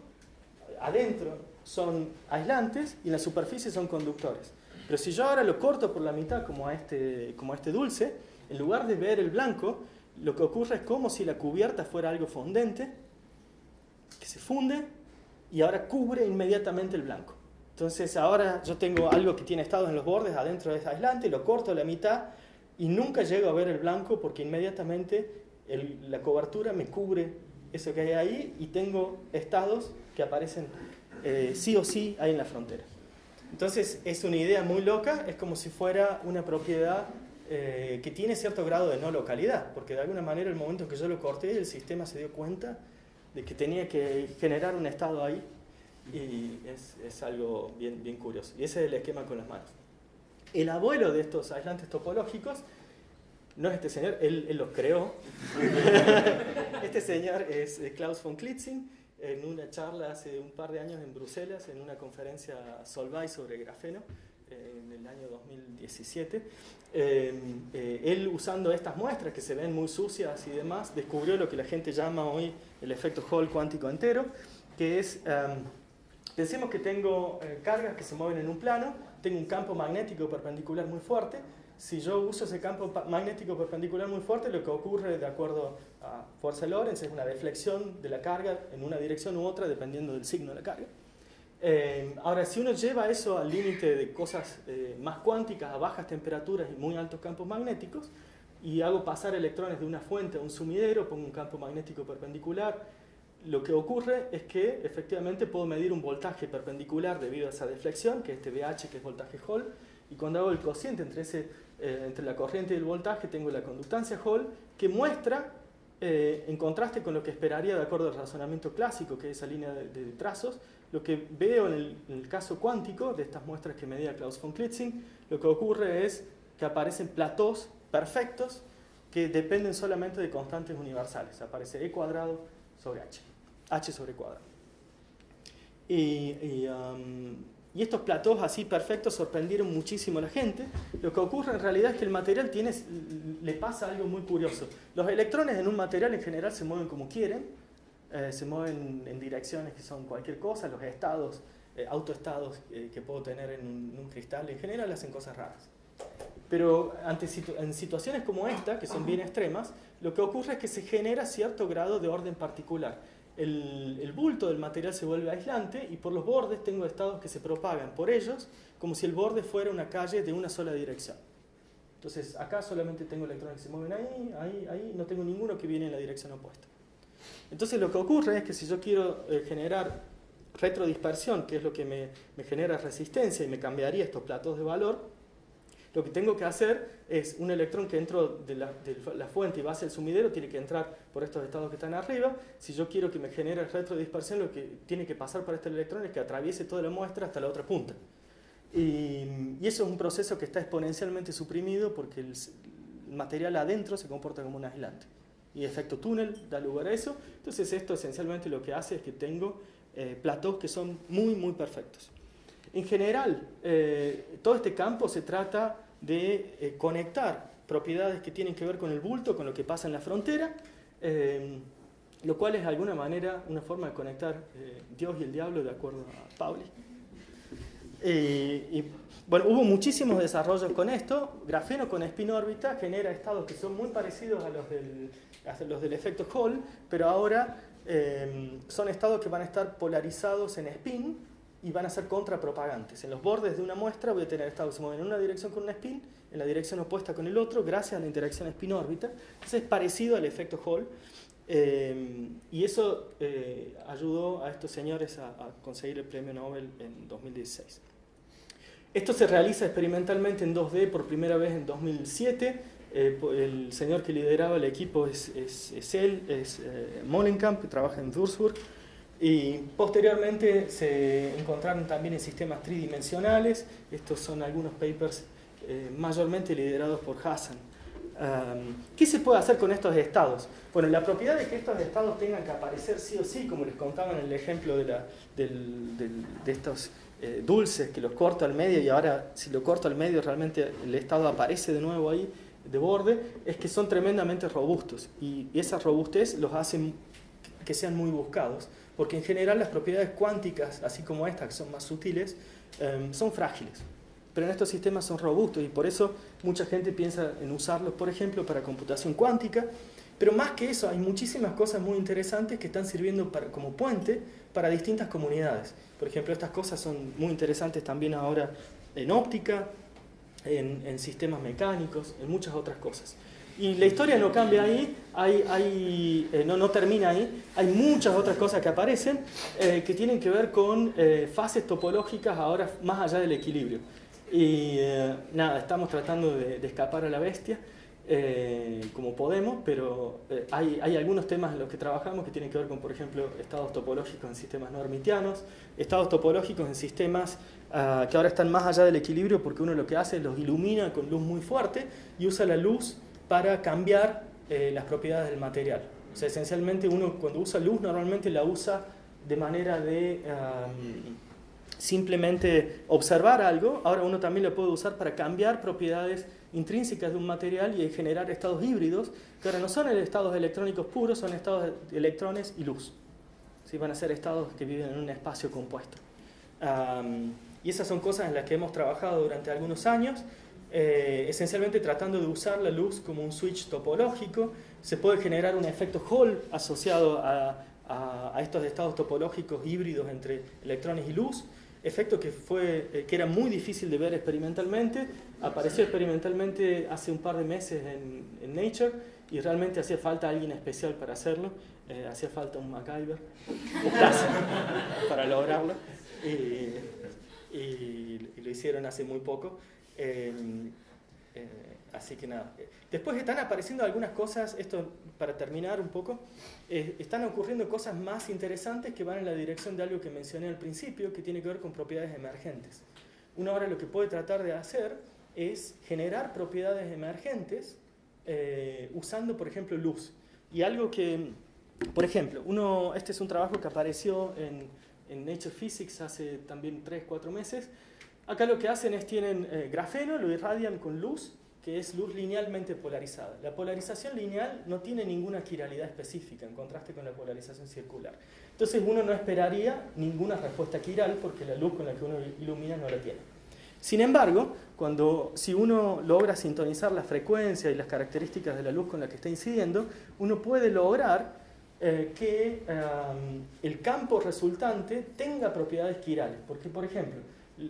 adentro, son aislantes y en la superficie son conductores. Pero si yo ahora lo corto por la mitad como a este dulce, en lugar de ver el blanco, lo que ocurre es como si la cubierta fuera algo fondente, que se funde y ahora cubre inmediatamente el blanco. Entonces ahora yo tengo algo que tiene estados en los bordes adentro de ese aislante, lo corto a la mitad y nunca llego a ver el blanco porque inmediatamente la cobertura me cubre eso que hay ahí y tengo estados que aparecen sí o sí ahí en la frontera. Entonces es una idea muy loca, es como si fuera una propiedad que tiene cierto grado de no localidad, porque de alguna manera el momento en que yo lo corté, el sistema se dio cuenta de que tenía que generar un estado ahí, y es algo bien curioso. Y ese es el esquema con las manos. El abuelo de estos aislantes topológicos no es este señor, él los creó. Este señor es Klaus von Klitzing, en una charla hace un par de años en Bruselas, en una conferencia Solvay sobre grafeno, en el año 2017. Él, usando estas muestras que se ven muy sucias y demás, descubrió lo que la gente llama hoy el efecto Hall cuántico entero, que es, pensemos que tengo cargas que se mueven en un plano, tengo un campo magnético perpendicular muy fuerte. Si yo uso ese campo magnético perpendicular muy fuerte, lo que ocurre de acuerdo a fuerza Lorentz es una deflexión de la carga en una dirección u otra dependiendo del signo de la carga. Ahora, si uno lleva eso al límite de cosas más cuánticas, a bajas temperaturas y muy altos campos magnéticos, y hago pasar electrones de una fuente a un sumidero, pongo un campo magnético perpendicular, lo que ocurre es que efectivamente puedo medir un voltaje perpendicular debido a esa deflexión, que es este VH, que es voltaje Hall, y cuando hago el cociente entre la corriente y el voltaje, tengo la conductancia Hall, que muestra, en contraste con lo que esperaría de acuerdo al razonamiento clásico, que es esa línea de trazos, lo que veo en el caso cuántico de estas muestras que medía Klaus von Klitzing, lo que ocurre es que aparecen platós perfectos que dependen solamente de constantes universales. Aparece E cuadrado sobre H, H sobre cuadrado. Y estos platós así perfectos sorprendieron muchísimo a la gente. Lo que ocurre en realidad es que el material le pasa algo muy curioso. Los electrones en un material en general se mueven como quieren, se mueven en direcciones que son cualquier cosa. Los estados, autoestados que puedo tener en un cristal en general hacen cosas raras. Pero en situaciones como esta, que son bien extremas, lo que ocurre es que se genera cierto grado de orden particular. El bulto del material se vuelve aislante y por los bordes tengo estados que se propagan por ellos como si el borde fuera una calle de una sola dirección. Entonces acá solamente tengo electrones que se mueven ahí, no tengo ninguno que viene en la dirección opuesta. Entonces lo que ocurre es que si yo quiero generar retrodispersión, que es lo que me genera resistencia y me cambiaría estos platos de valor, lo que tengo que hacer es un electrón que entró de la fuente y va hacia el sumidero, tiene que entrar por estos estados que están arriba. Si yo quiero que me genere retrodispersión, lo que tiene que pasar por este electrón es que atraviese toda la muestra hasta la otra punta. Y eso es un proceso que está exponencialmente suprimido porque el material adentro se comporta como un aislante. Y efecto túnel da lugar a eso. Entonces esto esencialmente lo que hace es que tengo platos que son muy, muy perfectos. En general, todo este campo se trata de conectar propiedades que tienen que ver con el bulto, con lo que pasa en la frontera, lo cual es de alguna manera una forma de conectar Dios y el diablo de acuerdo a Pauli. Bueno, hubo muchísimos desarrollos con esto. Grafeno con spin órbita genera estados que son muy parecidos a los del efecto Hall, pero ahora son estados que van a estar polarizados en spin y van a ser contrapropagantes. En los bordes de una muestra voy a tener estados que se mueven en una dirección con un spin, en la dirección opuesta con el otro, gracias a la interacción spin-órbita. Entonces es parecido al efecto Hall. Y eso ayudó a estos señores a conseguir el premio Nobel en 2016. Esto se realiza experimentalmente en 2D por primera vez en 2007. El señor que lideraba el equipo es Molenkamp, que trabaja en Würzburg. Y posteriormente se encontraron también en sistemas tridimensionales. Estos son algunos papers mayormente liderados por Hassan. ¿Qué se puede hacer con estos estados? Bueno, la propiedad de que estos estados tengan que aparecer sí o sí, como les contaba en el ejemplo de estos dulces que los corto al medio y ahora si lo corto al medio realmente el estado aparece de nuevo ahí de borde, es que son tremendamente robustos y esa robustez los hace que sean muy buscados, porque en general las propiedades cuánticas, así como estas que son más sutiles, son frágiles. Pero en estos sistemas son robustos y por eso mucha gente piensa en usarlos, por ejemplo, para computación cuántica. Pero más que eso, hay muchísimas cosas muy interesantes que están sirviendo como puente para distintas comunidades. Por ejemplo, estas cosas son muy interesantes también ahora en óptica, en sistemas mecánicos, en muchas otras cosas. Y la historia no cambia ahí, no termina ahí, hay muchas otras cosas que aparecen que tienen que ver con fases topológicas ahora más allá del equilibrio. Y nada, estamos tratando de escapar a la bestia como podemos, pero hay algunos temas en los que trabajamos que tienen que ver con, por ejemplo, estados topológicos en sistemas no hermitianos, estados topológicos en sistemas que ahora están más allá del equilibrio porque uno lo que hace es los ilumina con luz muy fuerte y usa la luz para cambiar las propiedades del material. O sea, esencialmente uno cuando usa luz normalmente la usa de manera de simplemente observar algo. Ahora uno también lo puede usar para cambiar propiedades intrínsecas de un material y generar estados híbridos, que ahora no son estados electrónicos puros, son estados de electrones y luz. ¿Sí? Van a ser estados que viven en un espacio compuesto. Y esas son cosas en las que hemos trabajado durante algunos años, esencialmente tratando de usar la luz como un switch topológico. Se puede generar un efecto Hall asociado a estos estados topológicos híbridos entre electrones y luz, efecto que era muy difícil de ver experimentalmente. Apareció experimentalmente hace un par de meses en Nature y realmente hacía falta alguien especial para hacerlo, hacía falta un MacGyver para lograrlo y lo hicieron hace muy poco. Así que nada. Después están apareciendo algunas cosas, esto para terminar un poco, están ocurriendo cosas más interesantes que van en la dirección de algo que mencioné al principio, que tiene que ver con propiedades emergentes. Uno ahora lo que puede tratar de hacer es generar propiedades emergentes usando, por ejemplo, luz. Y algo que, por ejemplo, este es un trabajo que apareció en Nature Physics hace también 3-4 meses. Acá lo que hacen es tienen grafeno, lo irradian con luz, que es luz linealmente polarizada. La polarización lineal no tiene ninguna quiralidad específica, en contraste con la polarización circular. Entonces uno no esperaría ninguna respuesta quiral porque la luz con la que uno ilumina no la tiene. Sin embargo, si uno logra sintonizar la frecuencia y las características de la luz con la que está incidiendo, uno puede lograr que el campo resultante tenga propiedades quirales. Porque, por ejemplo,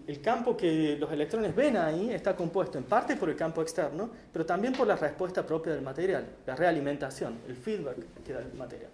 El campo que los electrones ven ahí está compuesto en parte por el campo externo, pero también por la respuesta propia del material, la realimentación, el feedback que da el material.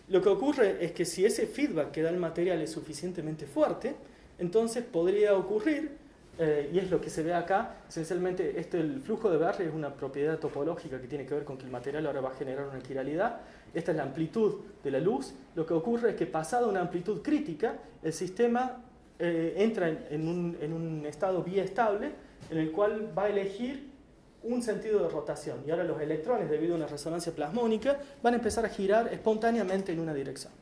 Lo que ocurre es que si ese feedback que da el material es suficientemente fuerte, entonces podría ocurrir, y es lo que se ve acá, esencialmente el flujo de Berry es una propiedad topológica que tiene que ver con que el material ahora va a generar una quiralidad. Esta es la amplitud de la luz. Lo que ocurre es que pasada una amplitud crítica, el sistema entra en un estado biestable en el cual va a elegir un sentido de rotación. Y ahora los electrones, debido a una resonancia plasmónica, van a empezar a girar espontáneamente en una dirección.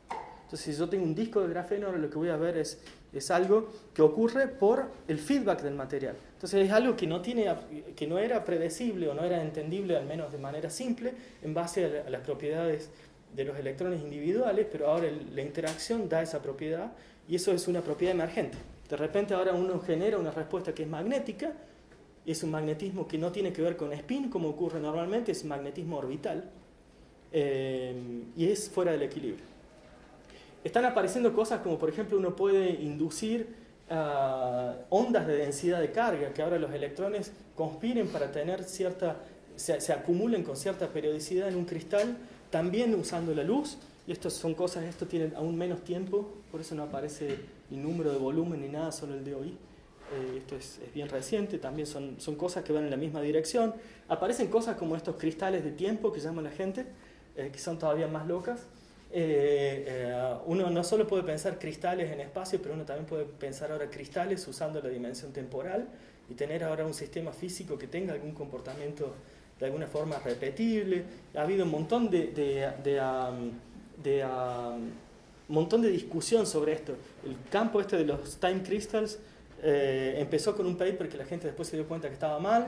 Entonces, si yo tengo un disco de grafeno, ahora lo que voy a ver es algo que ocurre por el feedback del material. Entonces, es algo que no era predecible o no era entendible, al menos de manera simple, en base a las propiedades de los electrones individuales, pero ahora la interacción da esa propiedad y eso es una propiedad emergente. De repente ahora uno genera una respuesta que es magnética, y es un magnetismo que no tiene que ver con spin como ocurre normalmente, es magnetismo orbital y es fuera del equilibrio. Están apareciendo cosas como, por ejemplo, uno puede inducir ondas de densidad de carga, que ahora los electrones conspiren para tener se acumulen con cierta periodicidad en un cristal, también usando la luz. Y esto tienen aún menos tiempo, por eso no aparece el número de volumen ni nada, solo el de hoy. Esto es bien reciente, también son cosas que van en la misma dirección. Aparecen cosas como estos cristales de tiempo que llama la gente, que son todavía más locas. Uno no solo puede pensar cristales en espacio, pero uno también puede pensar ahora cristales usando la dimensión temporal y tener ahora un sistema físico que tenga algún comportamiento de alguna forma repetible. Ha habido un montón montón de discusión sobre esto. El campo de los time crystals empezó con un paper que la gente después se dio cuenta que estaba mal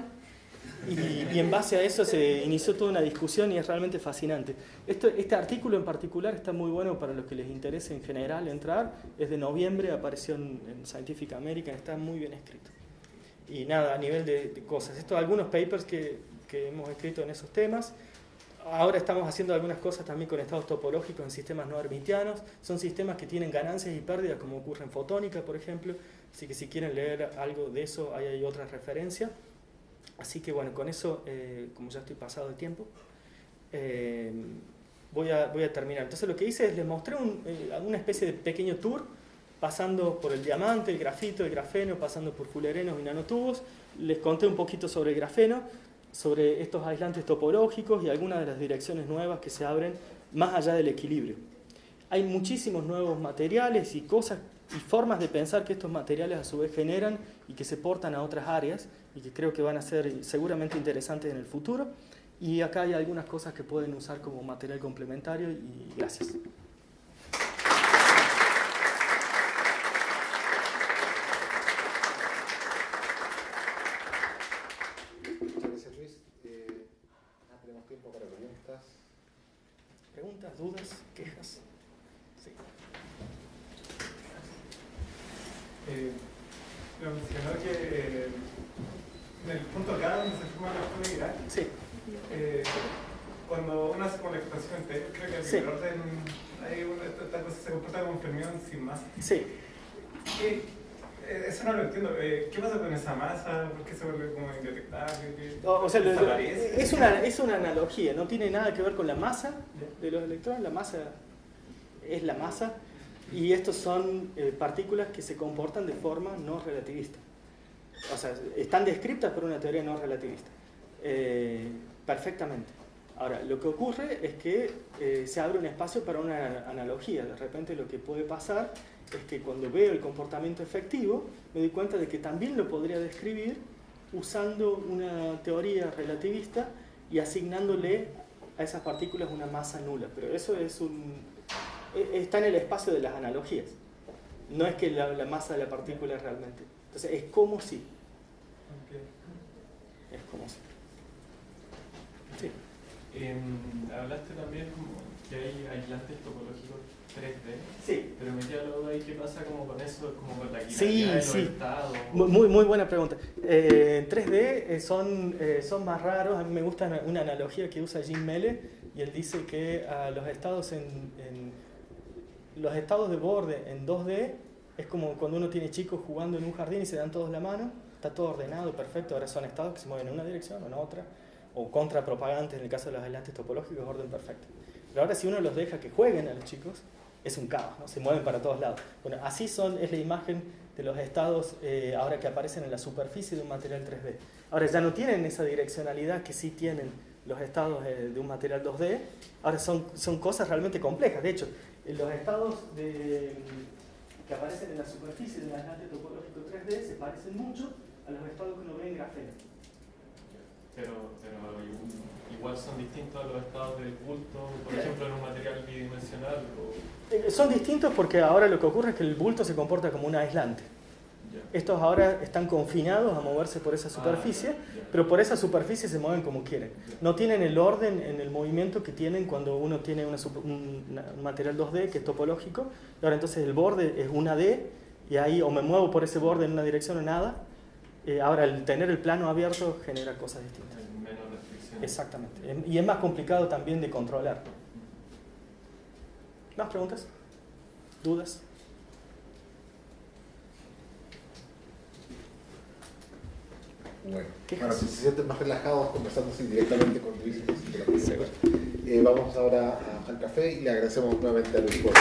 y en base a eso se inició toda una discusión y es realmente fascinante. Este artículo en particular está muy bueno para los que les interese en general entrar. Es de noviembre, apareció en Scientific American, está muy bien escrito. Y nada, a nivel de cosas. Algunos papers que hemos escrito en esos temas. Ahora estamos haciendo algunas cosas también con estados topológicos en sistemas no hermitianos. Son sistemas que tienen ganancias y pérdidas, como ocurre en fotónica, por ejemplo. Así que si quieren leer algo de eso, ahí hay otra referencia. Así que bueno, con eso, como ya estoy pasado de tiempo, voy a terminar. Entonces lo que hice es les mostré una especie de pequeño tour, pasando por el diamante, el grafito, el grafeno, pasando por fullerenos y nanotubos. Les conté un poquito sobre el grafeno, sobre estos aislantes topológicos y algunas de las direcciones nuevas que se abren más allá del equilibrio. Hay muchísimos nuevos materiales y cosas y formas de pensar que estos materiales a su vez generan y que se portan a otras áreas y que creo que van a ser seguramente interesantes en el futuro. Y acá hay algunas cosas que pueden usar como material complementario y gracias. ¿Preguntas, dudas, quejas? Sí. Mencionó que en el punto acá donde se forma la oscuridad, Sí. Cuando uno hace como la expansión entera, creo que Sí. el orden, esta cosa se comporta como un fermión sin masa. Sí. Eso no lo entiendo. ¿Qué pasa con esa masa? ¿Por qué se vuelve como indetectable? O sea, ¿Desaparece? es una analogía, no tiene nada que ver con la masa de los electrones. La masa es la masa y estos son partículas que se comportan de forma no relativista. O sea, están descritas por una teoría no relativista. Perfectamente. Ahora, lo que ocurre es que se abre un espacio para una analogía. De repente lo que puede pasar es que cuando veo el comportamiento efectivo, me doy cuenta de que también lo podría describir usando una teoría relativista y asignándole a esas partículas una masa nula. Pero eso está en el espacio de las analogías. No es que la masa de la partícula realmente. Entonces, es como si. Es como si. Sí. Hablaste también como que hay aislantes topológicos 3D. Sí. Pero me queda la duda ahí, ¿qué pasa como con eso? Como con la Sí, quiralidad de sí. los estados. Muy buena pregunta. 3D son más raros. A mí me gusta una analogía que usa Jim Mele y él dice que los estados los estados de borde en 2D Es como cuando uno tiene chicos jugando en un jardín y se dan todos la mano, está todo ordenado, perfecto, ahora son estados que se mueven en una dirección o en otra, o contrapropagantes en el caso de los aislantes topológicos, orden perfecto. Pero ahora si uno los deja que jueguen a los chicos, es un caos, ¿no? Se mueven para todos lados. Bueno, así es la imagen de los estados ahora que aparecen en la superficie de un material 3D. Ahora ya no tienen esa direccionalidad que sí tienen los estados de un material 2D, ahora son cosas realmente complejas. De hecho, los estados que aparecen en la superficie de un aislante topológico 3D se parecen mucho a los estados que uno ve en grafeno. Pero igual son distintos a los estados del bulto, por ejemplo, en un material bidimensional. Son distintos porque ahora lo que ocurre es que el bulto se comporta como un aislante. Estos ahora están confinados a moverse por esa superficie, pero por esa superficie se mueven como quieren. No tienen el orden en el movimiento que tienen cuando uno tiene un material 2D que es topológico. Y ahora entonces el borde es una D y ahí o me muevo por ese borde en una dirección o nada. Ahora el tener el plano abierto genera cosas distintas. Menos restricciones. Exactamente. Y es más complicado también de controlar. ¿Más preguntas? ¿Dudas? Bueno, si se sienten más relajados conversando así directamente con Luis, vamos ahora al café y le agradecemos nuevamente a Luis por